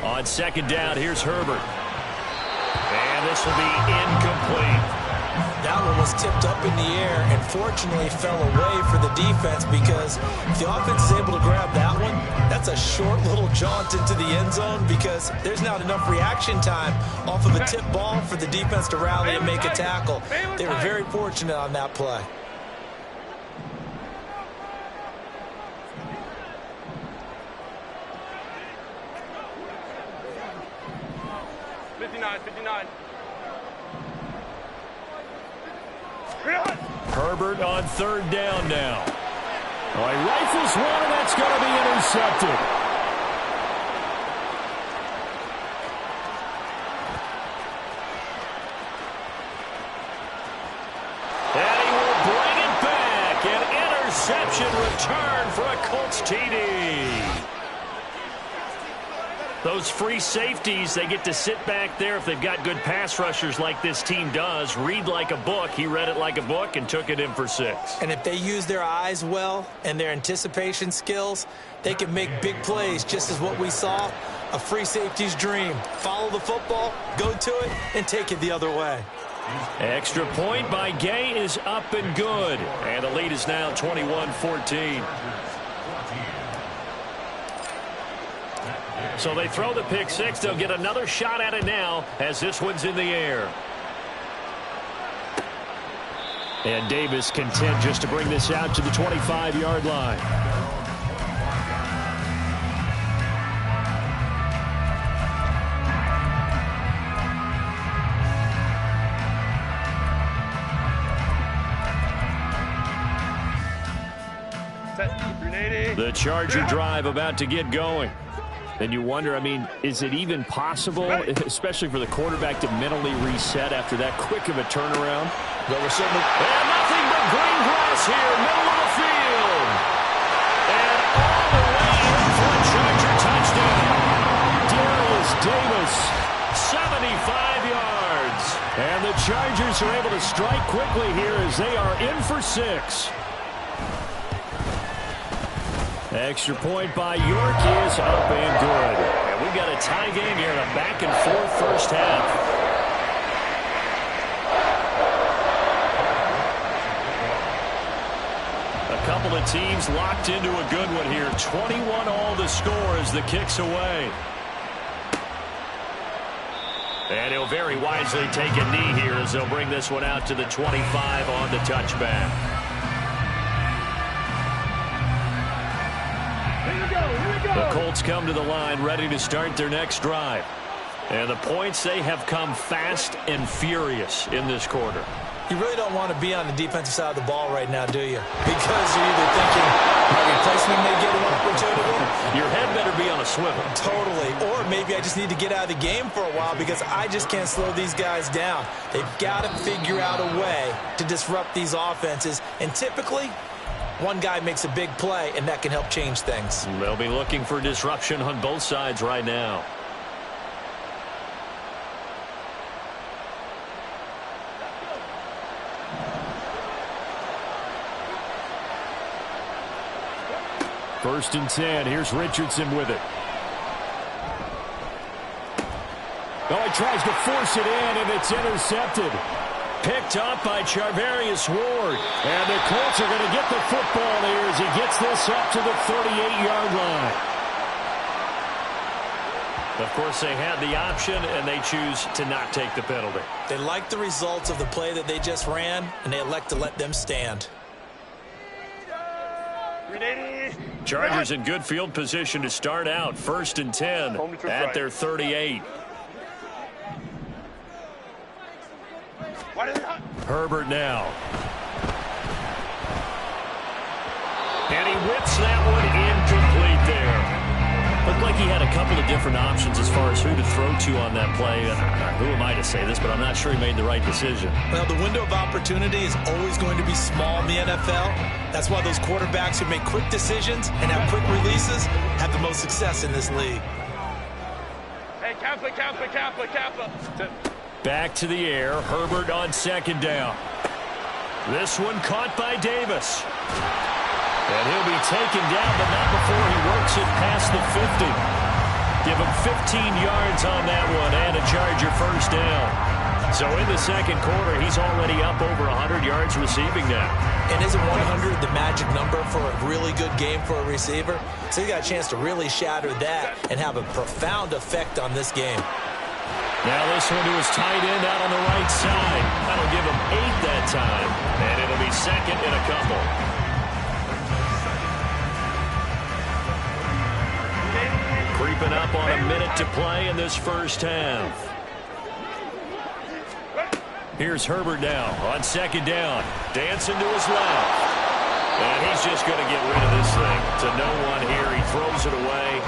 On second down, here's Herbert. And this will be incomplete. That one was tipped up in the air and fortunately fell away for the defense, because if the offense is able to grab that one, that's a short little jaunt into the end zone, because there's not enough reaction time off of a tip ball for the defense to rally and make a tackle. They were very fortunate on that play. Herbert on third down now. Oh, he rifles one, and that's going to be intercepted. And he will bring it back. An interception return for a Colts TD. Those free safeties, they get to sit back there if they've got good pass rushers like this team does. Read like a book. He read it like a book and took it in for 6. And if they use their eyes well and their anticipation skills, they can make big plays, just as what we saw. A free safety's dream. Follow the football, go to it, and take it the other way. Extra point by Gay is up and good. And the lead is now 21-14. So they throw the pick 6. They'll get another shot at it now as this one's in the air. And Davis content just to bring this out to the 25-yard line. The Charger drive about to get going. And you wonder, I mean, is it even possible, especially for the quarterback, to mentally reset after that quick of a turnaround? Well, we're certainly... And nothing but green grass here, middle of the field. And all the way in for a Charger touchdown. Darius Davis, 75 yards. And the Chargers are able to strike quickly here as they are in for 6. Extra point by York is up and good. And we've got a tie game here in a back-and-forth first half. A couple of teams locked into a good one here. 21 all the score as the kick's away. And he'll very wisely take a knee here as they'll bring this one out to the 25 on the touchback. The Colts come to the line ready to start their next drive. And the points, they have come fast and furious in this quarter. You really don't want to be on the defensive side of the ball right now, do you? Because you're either thinking, my replacement may get an opportunity. Your head better be on a swivel. Totally. Or maybe I just need to get out of the game for a while because I just can't slow these guys down. They've got to figure out a way to disrupt these offenses. And typically, one guy makes a big play, and that can help change things. They'll be looking for disruption on both sides right now. First and 10. Here's Richardson with it. Oh, he tries to force it in, and it's intercepted. Picked up by Charvarius Ward. And the Colts are going to get the football here as he gets this up to the 38-yard line. Of course, they had the option, and they choose to not take the penalty. They like the results of the play that they just ran, and they elect to let them stand. Chargers in good field position to start out. First and 10 at their 38. Herbert now. And he whips that one incomplete there. Looked like he had a couple of different options as far as who to throw to on that play. Who am I to say this, but I'm not sure he made the right decision. Well, the window of opportunity is always going to be small in the NFL. That's why those quarterbacks who make quick decisions and have quick releases have the most success in this league. Hey, Kappa. Back to the air. Herbert on second down. This one caught by Davis. And he'll be taken down, but not before he works it past the 50. Give him 15 yards on that one and a Charger first down. So in the second quarter, he's already up over 100 yards receiving now. And isn't 100 the magic number for a really good game for a receiver? So he got a chance to really shatter that and have a profound effect on this game. Now this one to his tight end out on the right side. That'll give him 8 that time. And it'll be second and a couple. Creeping up on a minute to play in this first half. Here's Herbert now on second down. Dancing to his left. And he's just going to get rid of this thing. To no one here. He throws it away.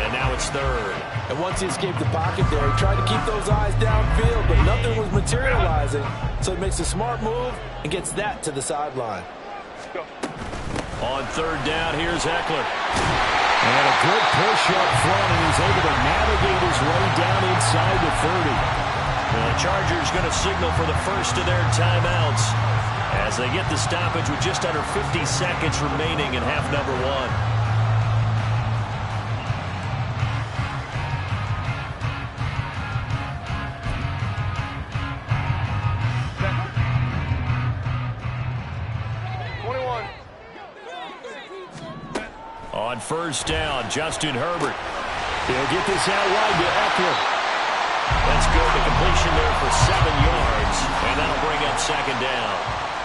And now it's third. And once he escaped the pocket there, he tried to keep those eyes downfield, but nothing was materializing. So he makes a smart move and gets that to the sideline. On third down, here's Eckler. And a good push up front, and he's able to navigate his way down inside the 30. The Chargers going to signal for the first of their timeouts as they get the stoppage with just under 50 seconds remaining in half number one. On first down, Justin Herbert. He'll get this out wide to Eckler. That's good. The completion there for 7 yards, and that'll bring up second down.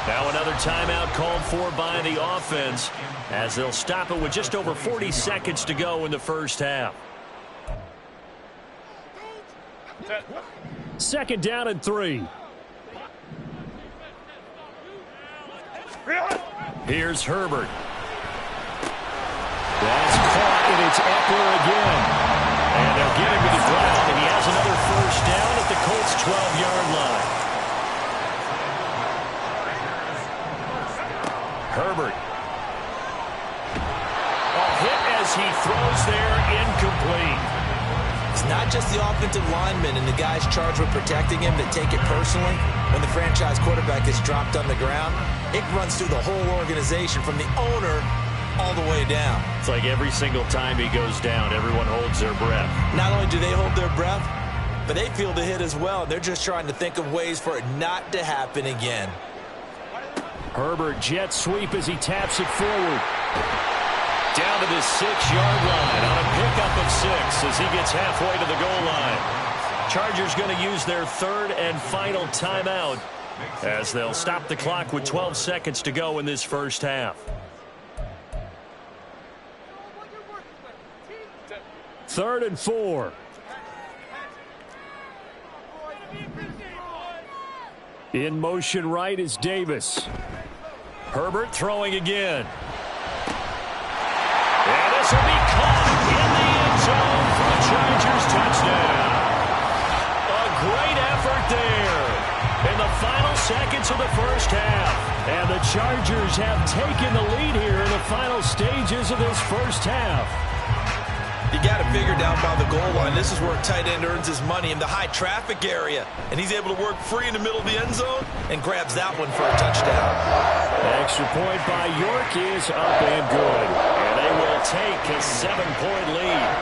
Now another timeout called for by the offense as they'll stop it with just over 40 seconds to go in the first half. Second down and 3. Here's Herbert. That's caught, and it's Eckler again. And they'll get him to the ground, and he has another first down at the Colts' 12-yard line. Herbert. A hit as he throws there, incomplete. It's not just the offensive linemen and the guys charged with protecting him that take it personally. When the franchise quarterback is dropped on the ground, it runs through the whole organization from the owner all the way down. It's like every single time he goes down, everyone holds their breath. Not only do they hold their breath, but they feel the hit as well. They're just trying to think of ways for it not to happen again. Herbert jet sweep as he taps it forward. Down to the 6-yard line on a pickup of 6 as he gets halfway to the goal line. Chargers going to use their third and final timeout as they'll stop the clock with 12 seconds to go in this first half. Third and 4. In motion right is Davis. Herbert throwing again. And this will be caught in the end zone for the Chargers touchdown. A great effort there in the final seconds of the first half. And the Chargers have taken the lead here in the final stages of this first half. You got to figure down by the goal line. This is where a tight end earns his money, in the high traffic area. And he's able to work free in the middle of the end zone and grabs that one for a touchdown. The extra point by York is up and good. And they will take a 7-point lead.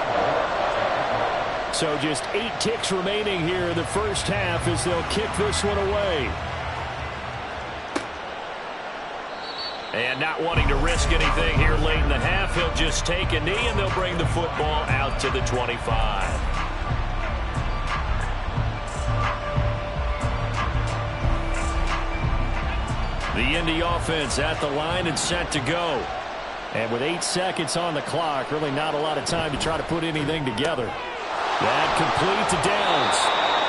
So just 8 ticks remaining here in the first half as they'll kick this one away. And not wanting to risk anything here late in the half, he'll just take a knee and they'll bring the football out to the 25. The Indy offense at the line and set to go. And with 8 seconds on the clock, really not a lot of time to try to put anything together. That complete to Downs.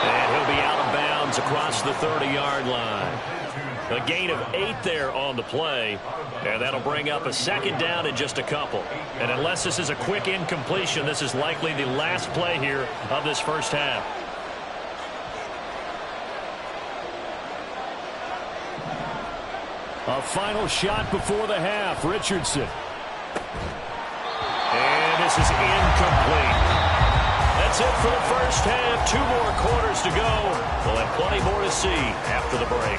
And he'll be out of bounds across the 30-yard line. A gain of 8 there on the play, and that'll bring up a second down in just a couple. And unless this is a quick incompletion, this is likely the last play here of this first half. A final shot before the half, Richardson. And this is incomplete. That's it for the first half. 2 more quarters to go. We'll have plenty more to see after the break.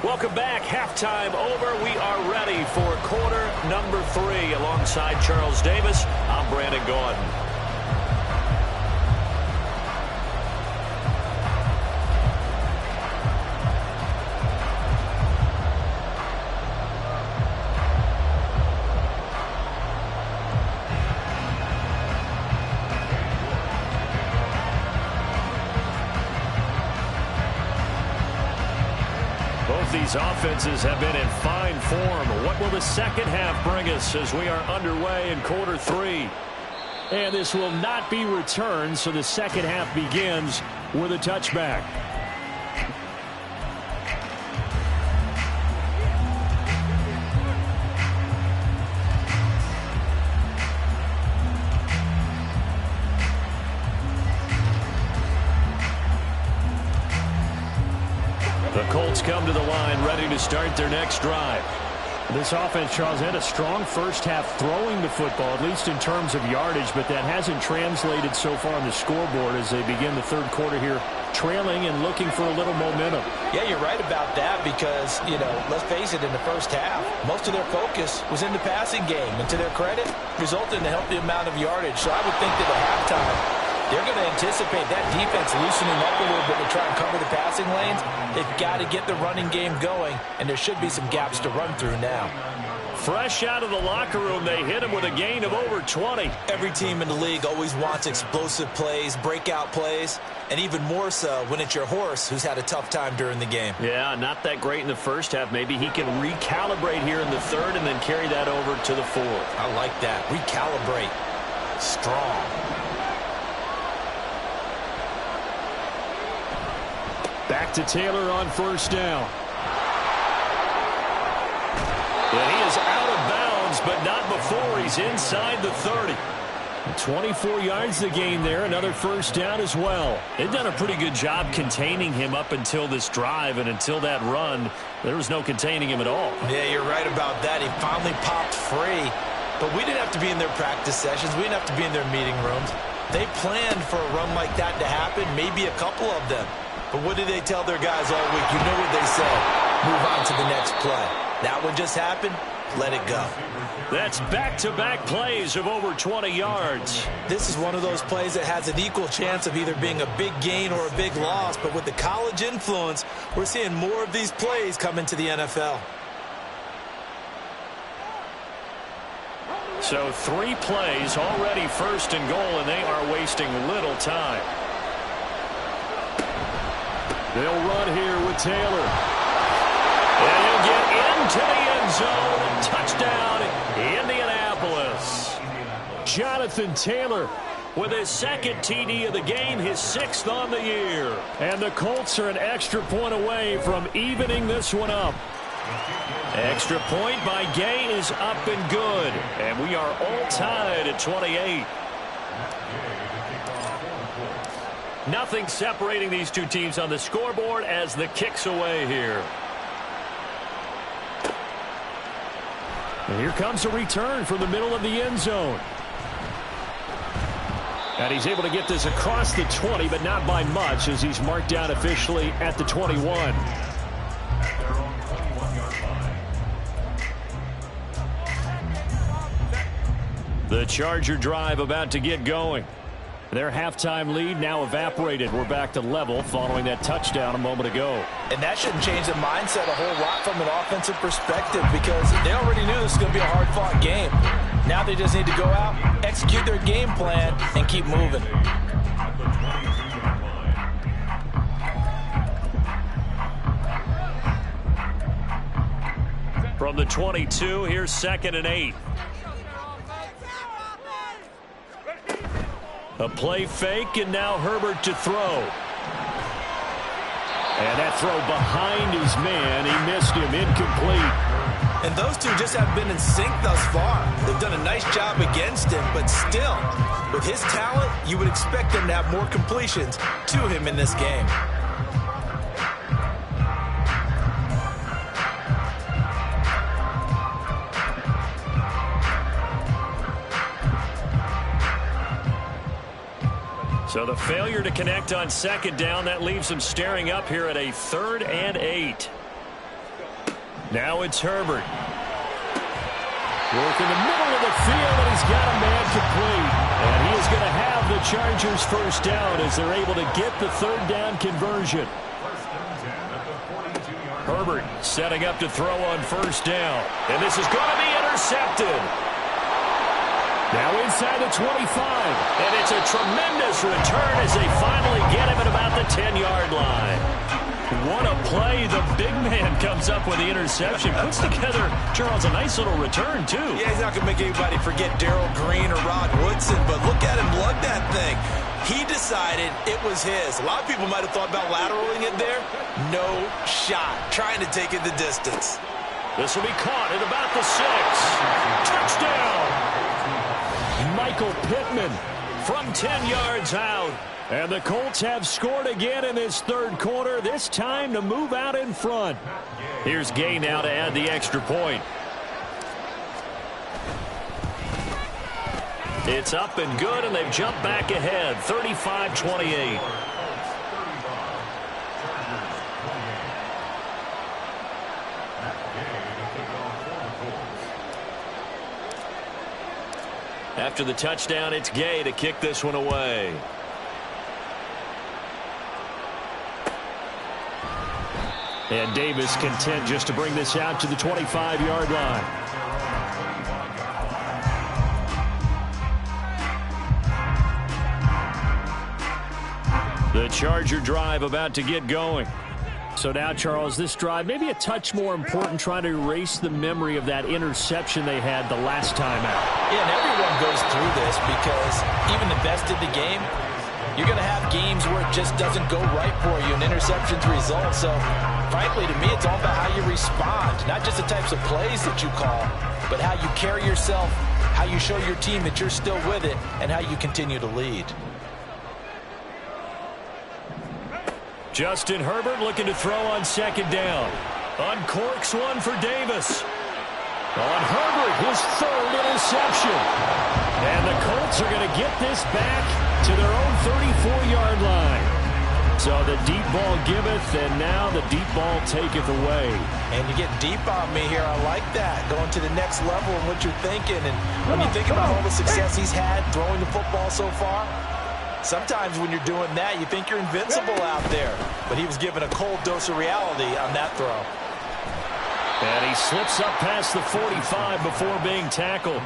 Welcome back. Halftime over. We are ready for quarter number 3. Alongside Charles Davis, I'm Brandon Gaudin. These offenses have been in fine form. What will the second half bring us as we are underway in quarter 3? And this will not be returned, so the second half begins with a touchback. The Colts come to the line ready to start their next drive. This offense, Charles, had a strong first half throwing the football, at least in terms of yardage, but that hasn't translated so far on the scoreboard as they begin the third quarter here, trailing and looking for a little momentum. Yeah, you're right about that because, let's face it, in the first half, most of their focus was in the passing game. And to their credit, resulted in a healthy amount of yardage. So I would think that at halftime, they're going to anticipate that defense loosening up a little bit to try and cover the passing lanes. They've got to get the running game going, and there should be some gaps to run through now. Fresh out of the locker room, they hit him with a gain of over 20. Every team in the league always wants explosive plays, breakout plays, and even more so when it's your horse who's had a tough time during the game. Yeah, not that great in the first half. Maybe he can recalibrate here in the third and then carry that over to the fourth. I like that. Recalibrate. Strong. Back to Taylor on first down. And he is out of bounds, but not before he's inside the 30. 24 yards the gain there. Another first down as well. They've done a pretty good job containing him up until this drive, and until that run, there was no containing him at all. Yeah, you're right about that. He finally popped free. But we didn't have to be in their practice sessions. We didn't have to be in their meeting rooms. They planned for a run like that to happen, maybe a couple of them. But what did they tell their guys all week? You know what they said. Move on to the next play. That one just happened. Let it go. That's back-to-back plays of over 20 yards. This is one of those plays that has an equal chance of either being a big gain or a big loss. But with the college influence, we're seeing more of these plays come into the NFL. So 3 plays already first and goal, and they are wasting little time. They'll run here with Taylor. And he'll get into the end zone. Touchdown, Indianapolis. Jonathan Taylor with his second TD of the game, his 6th on the year. And the Colts are an extra point away from evening this one up. Extra point by Gay is up and good. And we are all tied at 28. Nothing separating these two teams on the scoreboard as the kick's away here. And here comes a return from the middle of the end zone. And he's able to get this across the 20, but not by much as he's marked down officially at the 21. The Charger drive about to get going. Their halftime lead now evaporated. We're back to level following that touchdown a moment ago. And that shouldn't change the mindset a whole lot from an offensive perspective because they already knew this was going to be a hard-fought game. Now they just need to go out, execute their game plan, and keep moving. From the 22, here's 2nd and 8. A play fake, and now Herbert to throw. And that throw behind his man. He missed him, incomplete. And those two just haven't been in sync thus far. They've done a nice job against him, but still, with his talent, you would expect him to have more completions to him in this game. So the failure to connect on second down, that leaves him staring up here at a 3rd and 8. Now it's Herbert. Work in the middle of the field, and he's got a man complete. And he is going to have the Chargers first down as they're able to get the 3rd down conversion. Herbert setting up to throw on first down. And this is going to be intercepted. Now inside the 25. And it's a tremendous return as they finally get him at about the 10-yard line. What a play. The big man comes up with the interception. Puts together, Charles, a nice little return, too. Yeah, he's not going to make anybody forget Darrell Green or Rod Woodson, but look at him lug that thing. He decided it was his. A lot of people might have thought about lateraling it there. No shot. Trying to take it the distance. This will be caught at about the 6. Touchdown! Michael Pittman from 10 yards out. And the Colts have scored again in this 3rd quarter, this time to move out in front. Here's Gay now to add the extra point. It's up and good, and they've jumped back ahead, 35-28. After the touchdown, it's Gay to kick this one away. And Davis content just to bring this out to the 25-yard line. The Charger drive about to get going. So now, Charles, this drive maybe a touch more important, trying to erase the memory of that interception they had the last time out. Yeah, and everyone goes through this because even the best in the game, you're going to have games where it just doesn't go right for you, and interceptions result. So, frankly, to me, it's all about how you respond, not just the types of plays that you call, but how you carry yourself, how you show your team that you're still with it, and how you continue to lead. Justin Herbert looking to throw on second down. Uncorks one for Davis. On Herbert, his 3rd interception. And the Colts are going to get this back to their own 34-yard line. So the deep ball giveth, and now the deep ball taketh away. And you get deep on me here. I like that. Going to the next level and what you're thinking. And when you think about all the success he's had throwing the football so far, sometimes when you're doing that, you think you're invincible out there. But he was given a cold dose of reality on that throw. And he slips up past the 45 before being tackled.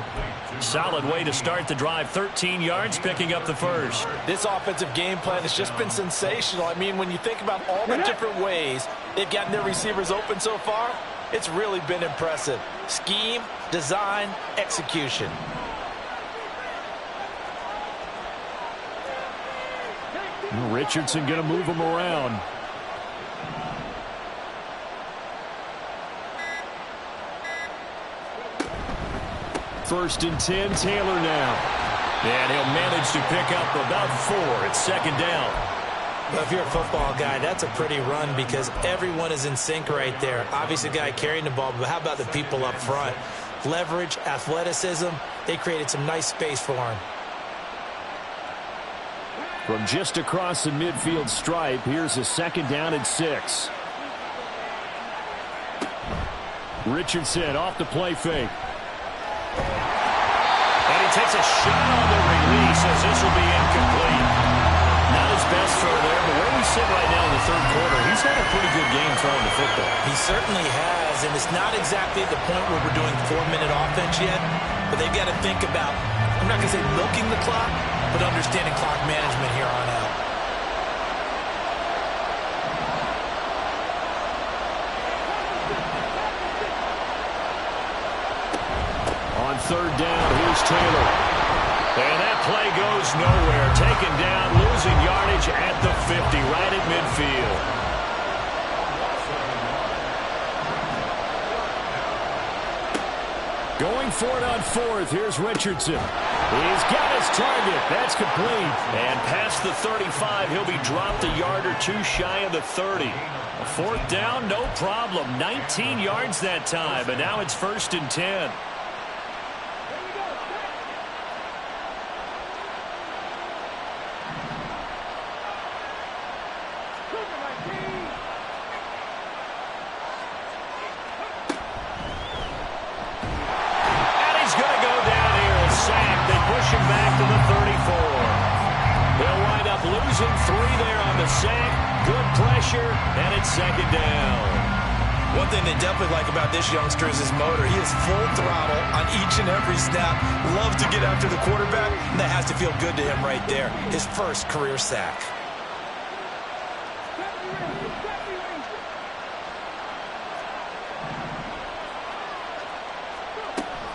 Solid way to start the drive. 13 yards, picking up the first. This offensive game plan has just been sensational. I mean, when you think about all the different ways they've gotten their receivers open so far, it's really been impressive. Scheme, design, execution. Richardson going to move him around. First and 10, Taylor now. And he'll manage to pick up about 4 at second down. Well, if you're a football guy, that's a pretty run because everyone is in sync right there. Obviously, the guy carrying the ball, but how about the people up front? Leverage, athleticism, they created some nice space for him. From just across the midfield stripe, here's a second down and 6. Richardson off the play fake. And he takes a shot on the release as this will be incomplete. Not his best throw there, but where we sit right now in the 3rd quarter, he's had a pretty good game throwing the football. He certainly has, and it's not exactly at the point where we're doing 4-minute offense yet, but they've got to think about, I'm not going to say milking the clock, but understanding clock management here on out. On 3rd down, here's Taylor. And that play goes nowhere. Taken down, losing yardage at the 50, right at midfield. Going for it on fourth. Here's Richardson. He's got his target. That's complete. And past the 35, he'll be dropped a yard or two shy of the 30. A fourth down, no problem. 19 yards that time, and now it's 1st and 10. Back to the 34. They'll wind up losing 3 there on the sack. Good pressure, and it's 2nd down. One thing they definitely like about this youngster is his motor. He is full throttle on each and every snap. Loves to get after the quarterback, and that has to feel good to him right there. His first career sack.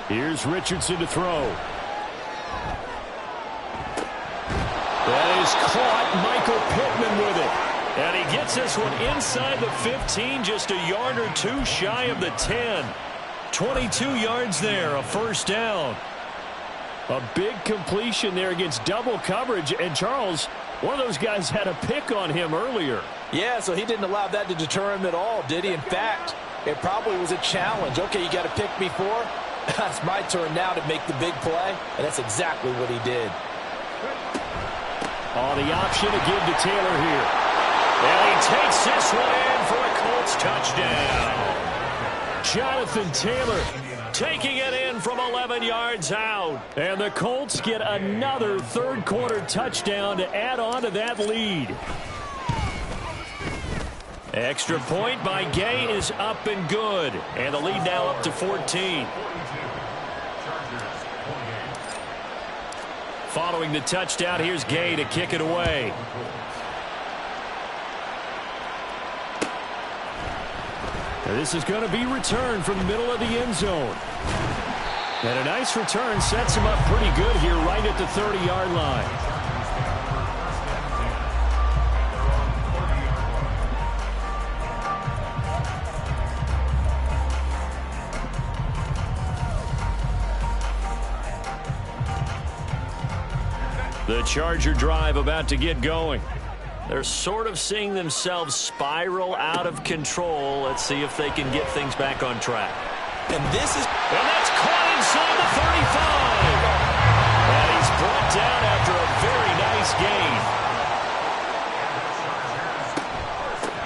Here's Richardson to throw. That is caught. Michael Pittman with it. And he gets this one inside the 15, just a yard or two shy of the 10. 22 yards there, a 1st down. A big completion there against double coverage. And Charles, one of those guys had a pick on him earlier. Yeah, so he didn't allow that to deter him at all, did he? In fact, it probably was a challenge. Okay, you got to pick me 4. It's my turn now to make the big play, and that's exactly what he did. Oh, the option to give to Taylor here. And he takes this one in for a Colts touchdown. Jonathan Taylor taking it in from 11 yards out. And the Colts get another 3rd quarter touchdown to add on to that lead. Extra point by Gay is up and good. And the lead now up to 14. Following the touchdown, here's Gay to kick it away. Now this is going to be returned from the middle of the end zone. And a nice return sets him up pretty good here right at the 30-yard line. The Charger drive about to get going. They're sort of seeing themselves spiral out of control. Let's see if they can get things back on track. And that's caught inside the 35. And he's brought down after a very nice gain.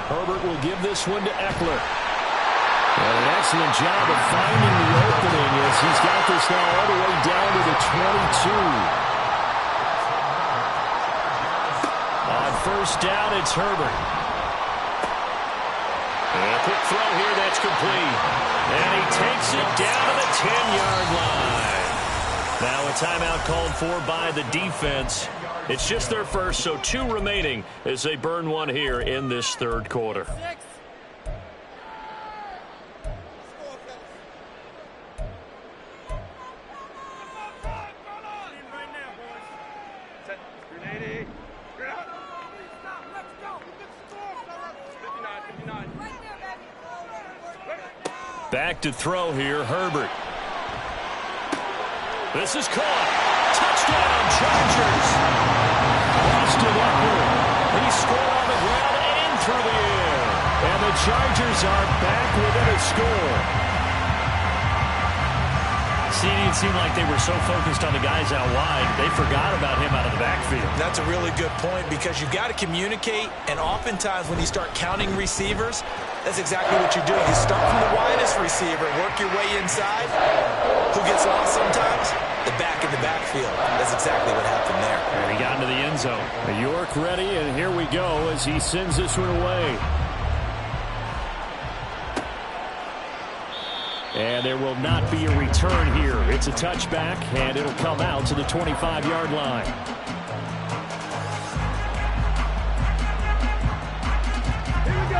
Herbert will give this one to Eckler. And an excellent job of finding the opening as he's got this now all the way down to the 22. 1st down, it's Herbert. And a quick throw here, that's complete. And he takes it down to the 10-yard line. Now a timeout called for by the defense. It's just their first, so 2 remaining as they burn one here in this 3rd quarter. Back to throw here, Herbert. This is caught. Touchdown, Chargers. Austin Eckler. He scored on the ground and through the air. And the Chargers are back within a score. See, it seemed like they were so focused on the guys out wide, they forgot about him out of the backfield. That's a really good point because you got to communicate, and oftentimes when you start counting receivers, that's exactly what you're doing. You start from the widest receiver, work your way inside. Who gets lost sometimes? The back in the backfield. That's exactly what happened there. And he got into the end zone. York ready, and here we go as he sends this one away. And there will not be a return here. It's a touchback, and it'll come out to the 25-yard line.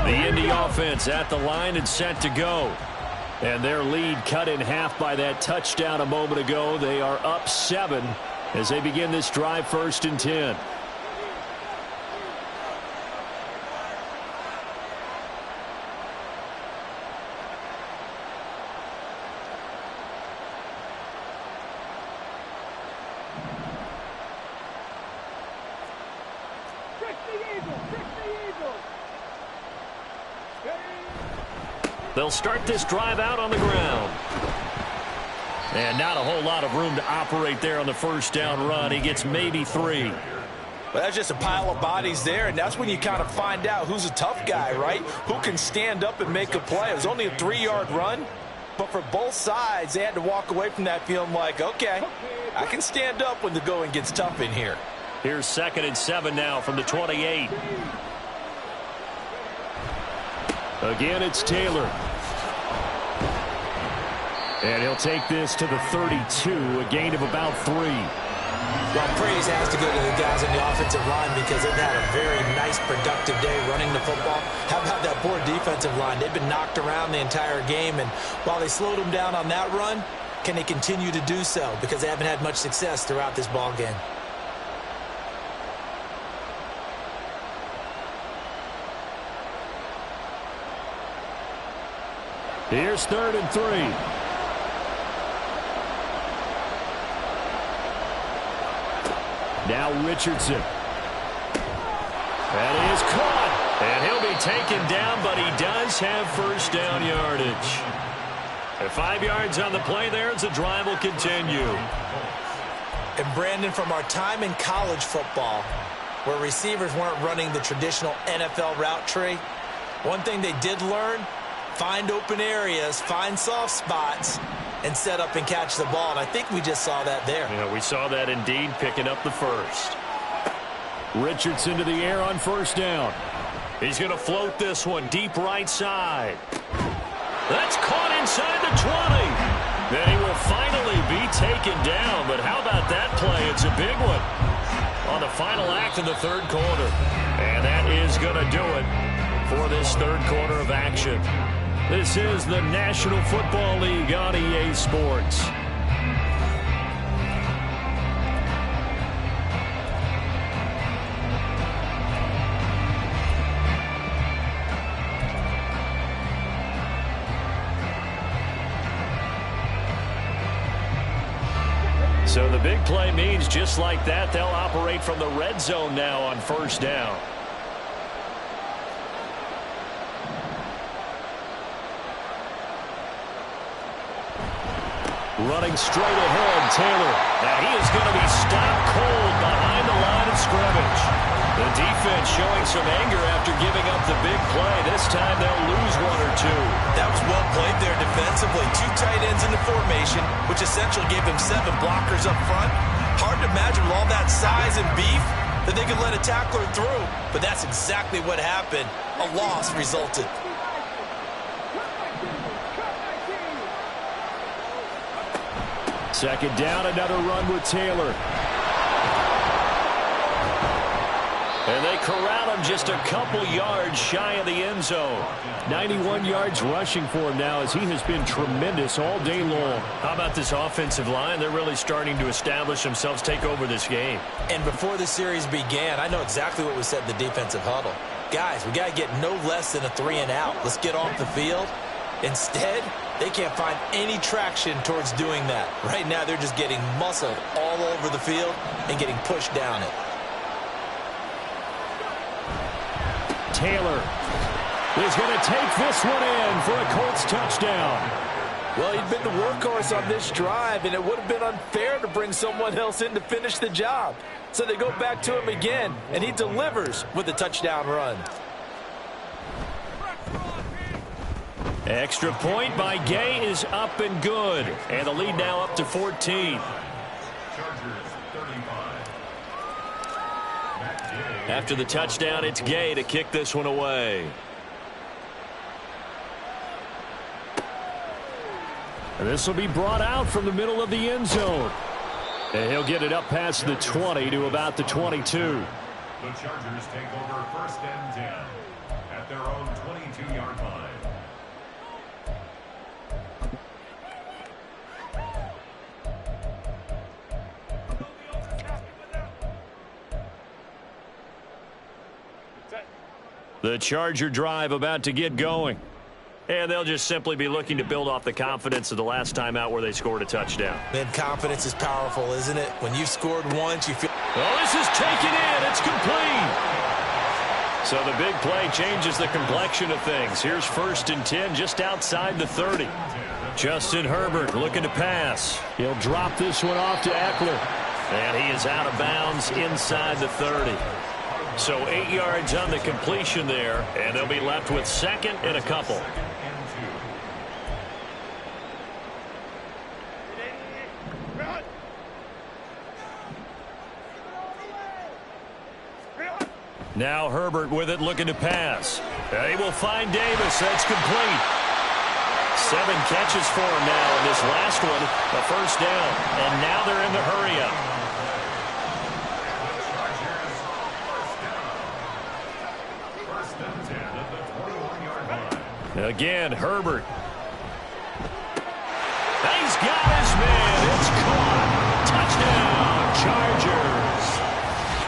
The Indy offense at the line and set to go. And their lead cut in half by that touchdown a moment ago. They are up 7 as they begin this drive, 1st and 10. They'll start this drive out on the ground. And not a whole lot of room to operate there on the 1st down run. He gets maybe 3. Well, that's just a pile of bodies there, and that's when you kind of find out who's a tough guy, right? Who can stand up and make a play. It was only a 3-yard run, but for both sides, they had to walk away from that feeling like, okay, I can stand up when the going gets tough in here. Here's 2nd and 7 now from the 28. Again, it's Taylor. And he'll take this to the 32, a gain of about 3. Well, praise has to go to the guys on the offensive line because they've had a very nice, productive day running the football. How about that poor defensive line? They've been knocked around the entire game, and while they slowed them down on that run, can they continue to do so? Because they haven't had much success throughout this ball game. Here's 3rd and 3. Now Richardson. That is caught. And he'll be taken down, but he does have 1st down yardage. At 5 yards on the play there as the drive will continue. And Brandon, from our time in college football, where receivers weren't running the traditional NFL route tree, one thing they did learn, find open areas, find soft spots, and set up and catch the ball. And I think we just saw that there. Yeah, we saw that indeed, picking up the 1st. Richardson to the air on 1st down. He's going to float this one deep right side. That's caught inside the 20. Then he will finally be taken down. But how about that play? It's a big one on the final act of the 3rd quarter. And that is going to do it for this 3rd quarter of action. This is the National Football League on EA Sports. So the big play means just like that, they'll operate from the red zone now on 1st down. Running straight ahead, Taylor. Now he is going to be stopped cold behind the line of scrimmage. The defense showing some anger after giving up the big play. This time they'll lose 1 or 2. That was well played there defensively. 2 tight ends in the formation, which essentially gave them 7 blockers up front. Hard to imagine with all that size and beef that they could let a tackler through. But that's exactly what happened. A loss resulted. Second down, another run with Taylor. And they corral him just a couple yards shy of the end zone. 91 yards rushing for him now as he has been tremendous all day long. How about this offensive line? They're really starting to establish themselves, take over this game. And before the series began, I know exactly what was said in the defensive huddle. Guys, we got to get no less than a 3 and out. Let's get off the field. Instead, they can't find any traction towards doing that. Right now, they're just getting muscled all over the field and getting pushed down it. Taylor is going to take this one in for a Colts touchdown. Well, he'd been the workhorse on this drive, and it would have been unfair to bring someone else in to finish the job. So they go back to him again, and he delivers with a touchdown run. Extra point by Gay is up and good. And the lead now up to 14. After the touchdown, it's Gay to kick this one away. And this will be brought out from the middle of the end zone. And he'll get it up past the 20 to about the 22. The Chargers take over 1st and 10 at their own 22-yard line. The Charger drive about to get going. And they'll just simply be looking to build off the confidence of the last time out where they scored a touchdown. Man, confidence is powerful, isn't it? When you've scored once, you feel... Oh, this is taken in. It's complete. So the big play changes the complexion of things. Here's 1st and 10 just outside the 30. Justin Herbert looking to pass. He'll drop this one off to Eckler. And he is out of bounds inside the 30. So 8 yards on the completion there, and they'll be left with 2nd and a couple. Now Herbert with it, looking to pass. He will find Davis. That's complete. 7 catches for him now in this last one, a 1st down. And now they're in the hurry-up. Again, Herbert. He's got his man. It's caught. Touchdown, Chargers.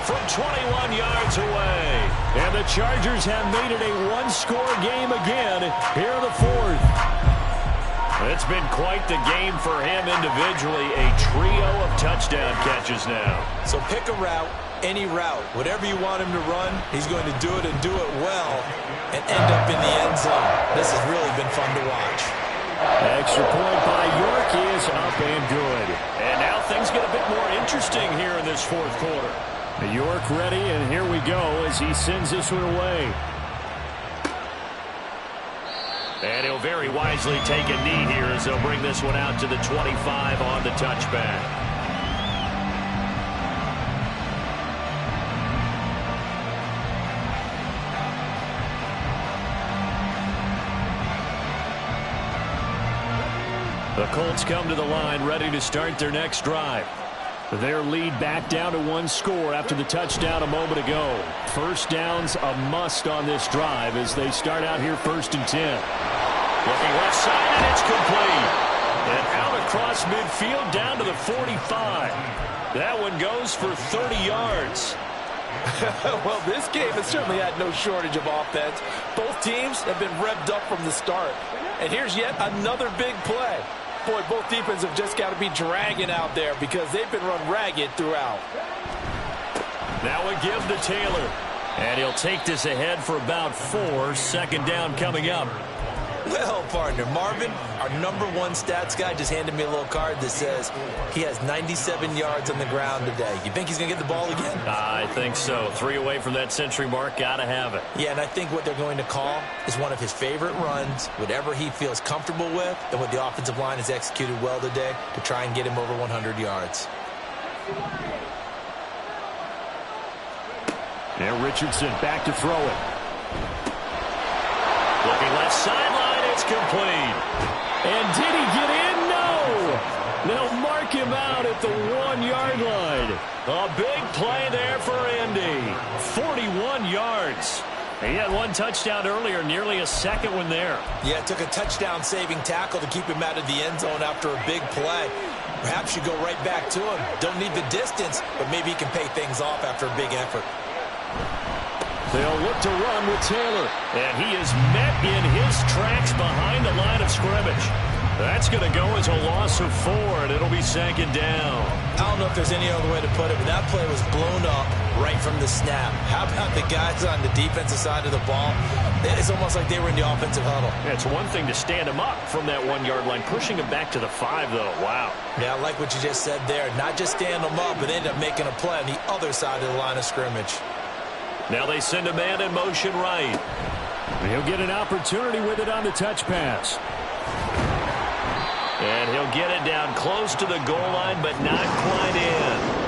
From 21 yards away. And the Chargers have made it a one-score game again here in the 4th. It's been quite the game for him individually. A trio of touchdown catches now. So pick a route, any route. Whatever you want him to run, he's going to do it and do it well and end up in the end zone. This has really been fun to watch. Extra point by York is up and good. And now things get a bit more interesting here in this 4th quarter. York ready, and here we go as he sends this one away. And he'll very wisely take a knee here as they'll bring this one out to the 25 on the touchback. The Colts come to the line ready to start their next drive. Their lead back down to 1 score after the touchdown a moment ago. 1st down's a must on this drive as they start out here 1st and 10. Looking left side, and it's complete. And out across midfield down to the 45. That one goes for 30 yards. Well, this game has certainly had no shortage of offense. Both teams have been revved up from the start. And here's yet another big play. Boy, both defenses have just got to be dragging out there because they've been run ragged throughout. Now a give to Taylor. And he'll take this ahead for about 4. 2nd down coming up. Well, partner, Marvin, our #1 stats guy, just handed me a little card that says he has 97 yards on the ground today. You think he's going to get the ball again? I think so. 3 away from that century mark. Got to have it. Yeah, and I think what they're going to call is one of his favorite runs, whatever he feels comfortable with, and what the offensive line has executed well today to try and get him over 100 yards. Now Richardson back to throw it. Looking left sideline. It's complete. And did he get in? No. They'll mark him out at the 1-yard line. A big play there for Indy. 41 yards. He had 1 touchdown earlier, nearly a 2nd one there. Yeah, it took a touchdown-saving tackle to keep him out of the end zone after a big play. Perhaps you go right back to him. Don't need the distance, but maybe he can pay things off after a big effort. They'll look to run with Taylor. And he is met in his tracks behind the line of scrimmage. That's going to go as a loss of 4, and it'll be 2nd down. I don't know if there's any other way to put it, but that play was blown up right from the snap. How about the guys on the defensive side of the ball? It's almost like they were in the offensive huddle. Yeah, it's one thing to stand him up from that 1-yard line. Pushing him back to the 5, though. Wow. Yeah, I like what you just said there. Not just stand him up, but end up making a play on the other side of the line of scrimmage. Now they send a man in motion right. He'll get an opportunity with it on the touch pass. And he'll get it down close to the goal line, but not quite in.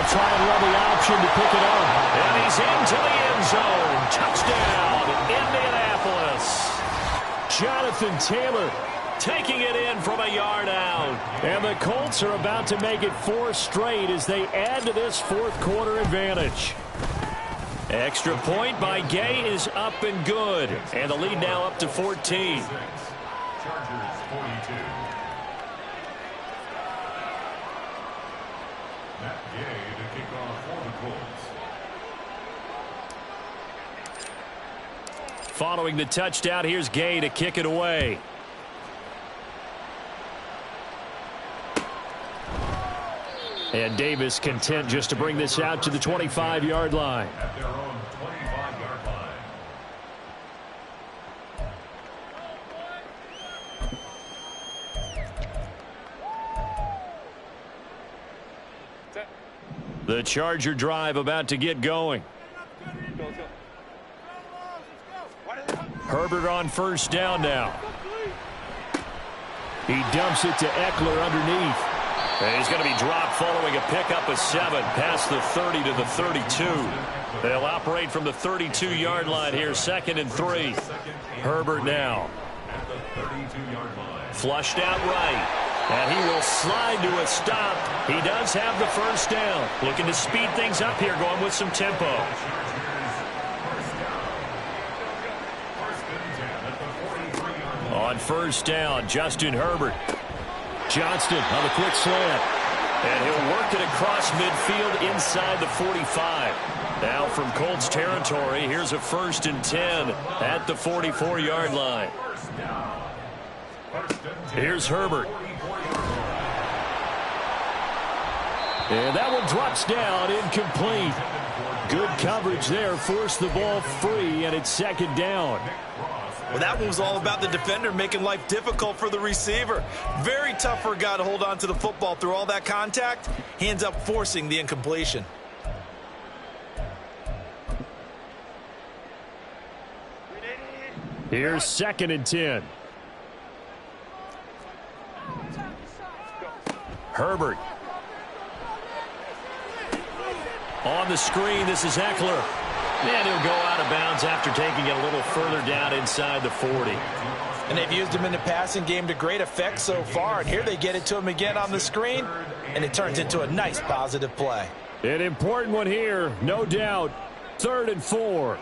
Try and run the option to pick it up. And he's into the end zone. Touchdown, Indianapolis. Jonathan Taylor taking it in from a yard out. And the Colts are about to make it 4 straight as they add to this fourth quarter advantage. Extra point by Gay is up and good. And the lead now up to 14. Chargers 42. Matt Gay to kick off for the Colts. Following the touchdown, here's Gay to kick it away. And Davis content just to bring this out to the 25-yard line. At their own 25-yard line. The Charger drive about to get going. Herbert on first down now. He dumps it to Eckler underneath. And he's going to be dropped following a pickup of 7 past the 30 to the 32. They'll operate from the 32-yard line here, 2nd and 3. Herbert now. At the 32-yard line. Flushed out right. And he will slide to a stop. He does have the first down. Looking to speed things up here, going with some tempo. On first down, Justin Herbert. Johnston on the quick slant. And he'll work it across midfield inside the 45. Now from Colts territory, here's a 1st and 10 at the 44-yard line. Here's Herbert. And that one drops down, incomplete. Good coverage there, forced the ball free, and it's 2nd down. Well, that one was all about the defender making life difficult for the receiver. Very tough for a guy to hold on to the football through all that contact. He ends up forcing the incompletion. Here's 2nd and 10. Herbert. On the screen, this is Eckler. And he'll go out of bounds after taking it a little further down inside the 40. And they've used him in the passing game to great effect so far. And here they get it to him again on the screen. And it turns into a nice positive play. An important one here, no doubt. 3rd and 4.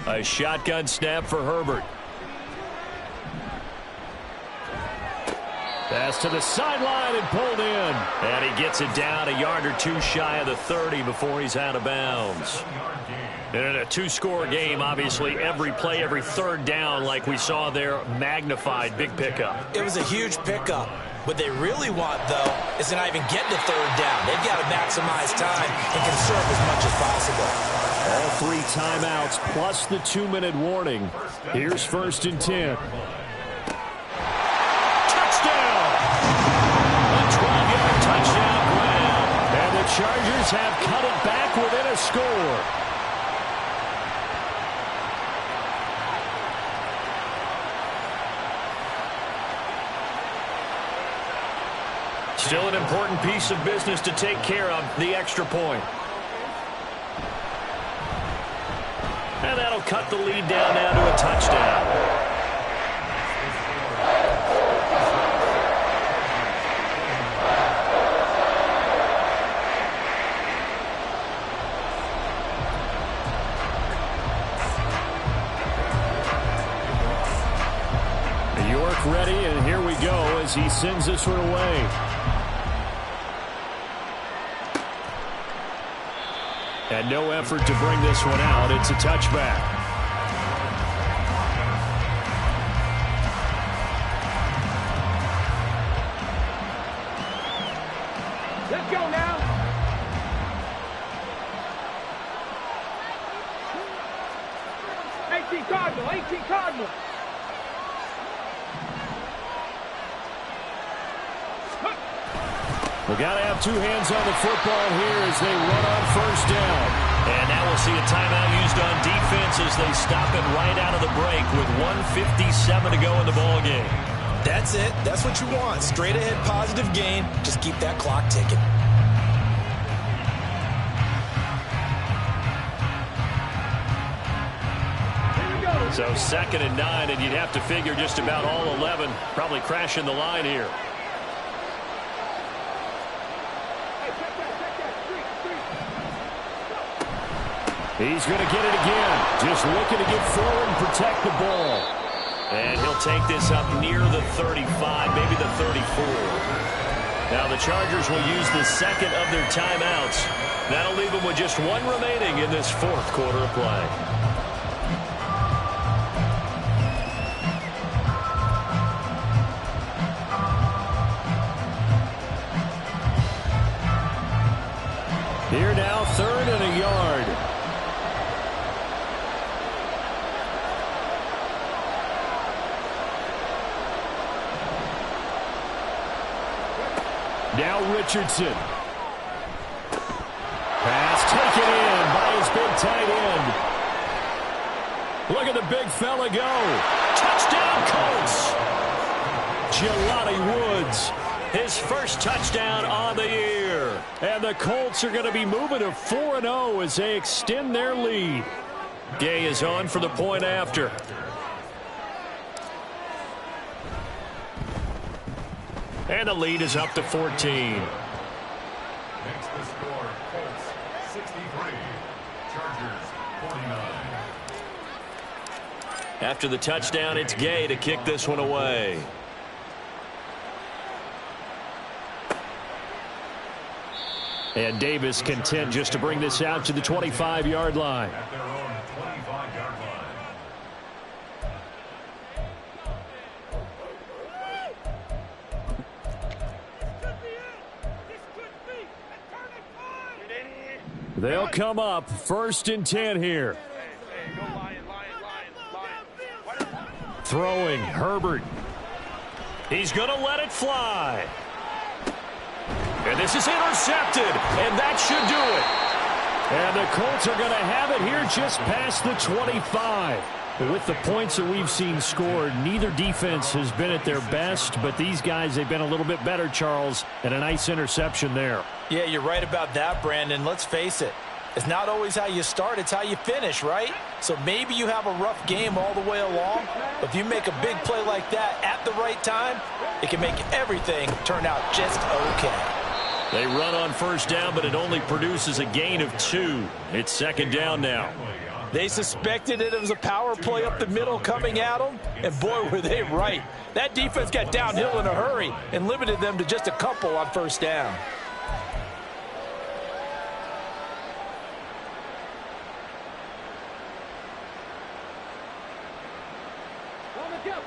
A shotgun snap for Herbert. Pass to the sideline and pulled in. And he gets it down a yard or 2 shy of the 30 before he's out of bounds. And in a 2-score game, obviously, every play, every 3rd down, like we saw there, magnified, big pickup. It was a huge pickup. What they really want, though, is to not even get to 3rd down. They've got to maximize time and conserve as much as possible. All 3 timeouts plus the 2-minute warning. Here's 1st and 10. Touchdown grab. And the Chargers have cut it back within a score. Still an important piece of business to take care of, the extra point. And that'll cut the lead down now to a touchdown. Ready, and here we go as he sends this one away. And no effort to bring this one out. It's a touchback. Let's go now. Cardinal, 18 Cardinal. We got to have 2 hands on the football here as they run on first down. And now we'll see a timeout used on defense as they stop it right out of the break with 1:57 to go in the ballgame. That's it. That's what you want. Straight ahead positive gain. Just keep that clock ticking. So 2nd and 9, and you'd have to figure just about all 11 probably crashing the line here. He's going to get it again. Just looking to get forward and protect the ball. And he'll take this up near the 35, maybe the 34. Now the Chargers will use the second of their timeouts. That'll leave them with just one remaining in this 4th quarter of play. Here now, 3rd and a yard. Now Richardson. Pass taken in by his big tight end. Look at the big fella go. Touchdown, Colts! Jelani Woods, his first touchdown on the year. And the Colts are going to be moving to 4-0 as they extend their lead. Gay is on for the point after. And the lead is up to 14. Makes the score Colts 63, Chargers 49. After the touchdown, it's Gay to kick this one away. And Davis content just to bring this out to the 25-yard line. At their own 25-yard line. They'll come up 1st and 10 here. Hey, go Lion. Throwing, Herbert. He's going to let it fly. And this is intercepted, and that should do it. And the Colts are going to have it here just past the 25. With the points that we've seen scored, neither defense has been at their best, but these guys, they've been a little bit better, Charles, and a nice interception there. Yeah, you're right about that, Brandon. Let's face it. It's not always how you start, it's how you finish, right? So maybe you have a rough game all the way along, but if you make a big play like that at the right time, it can make everything turn out just okay. They run on 1st down, but it only produces a gain of 2. It's 2nd down now. They suspected it was a power play up the middle coming at them, and boy, were they right. That defense got downhill in a hurry and limited them to just a couple on 1st down.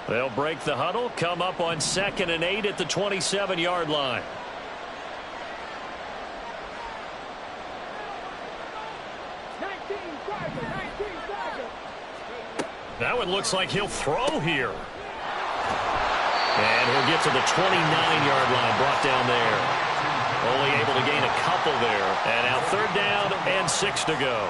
They'll break the huddle, come up on 2nd and 8 at the 27-yard line. Now it looks like he'll throw here. And he'll get to the 29-yard line, brought down there. Only able to gain a couple there. And now 3rd down and 6 to go.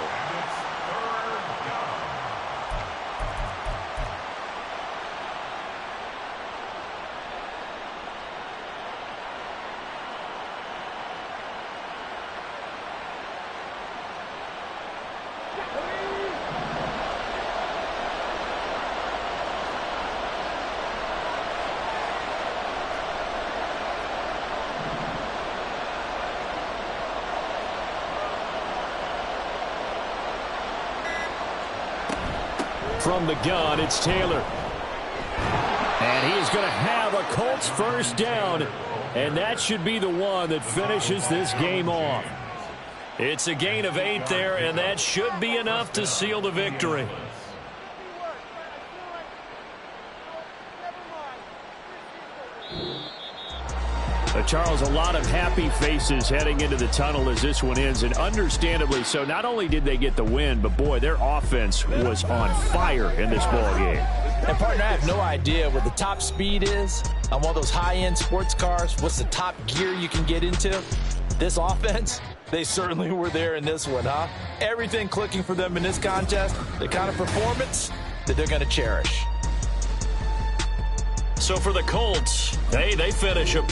From the gun, it's Taylor. And he is going to have a Colts 1st down, and that should be the one that finishes this game off. It's a gain of 8 there, and that should be enough to seal the victory. Charles, a lot of happy faces heading into the tunnel as this one ends, and understandably so. Not only did they get the win, but boy, their offense was on fire in this ball game. And partner, I have no idea what the top speed is on one of those high-end sports cars. What's the top gear you can get into? This offense, they certainly were there in this one, huh? Everything clicking for them in this contest, the kind of performance that they're going to cherish. So for the Colts, hey, they finish them.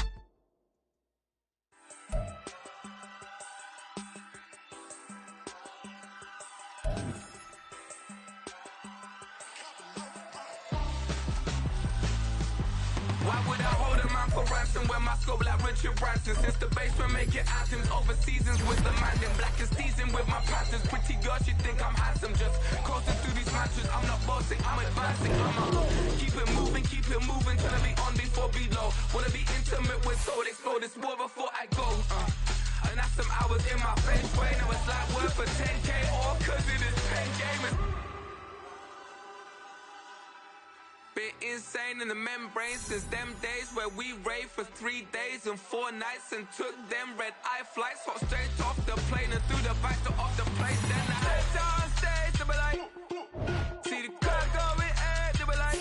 for ransom. When my scope like Richard Branson. Since the basement making anthems over seasons with the man in black is seasoned with my patterns. Pretty girl, she think I'm handsome. Just coasting through these matches. I'm not bossing, I'm advancing. Keep it moving till I be on before below. Wanna be intimate with soul, explode this war before I go. And that's some hours in my bench way. Now it's like worth for 10K all cause it is 10 gamers. Been insane in the membrane since them days where we raved for 3 days and 4 nights and took them red eye flights. Hot straight off the plane and through the back door of the place. Then I head down stage, they be like, see the crowd going air, they be like.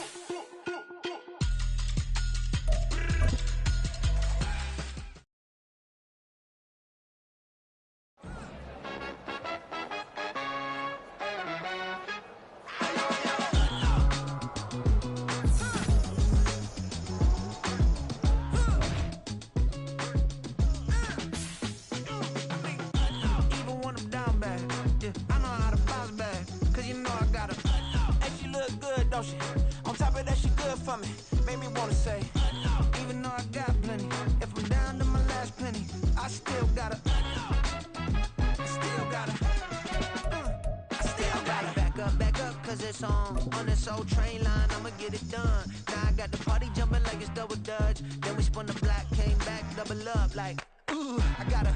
On top of that, she good for me. Made me wanna say, even though I got plenty, if I'm down to my last penny, I still gotta back up, cause it's on this old train line, I'ma get it done. Now I got the party jumping like it's double dutch. Then we spun the block, came back, double up like, ooh, I gotta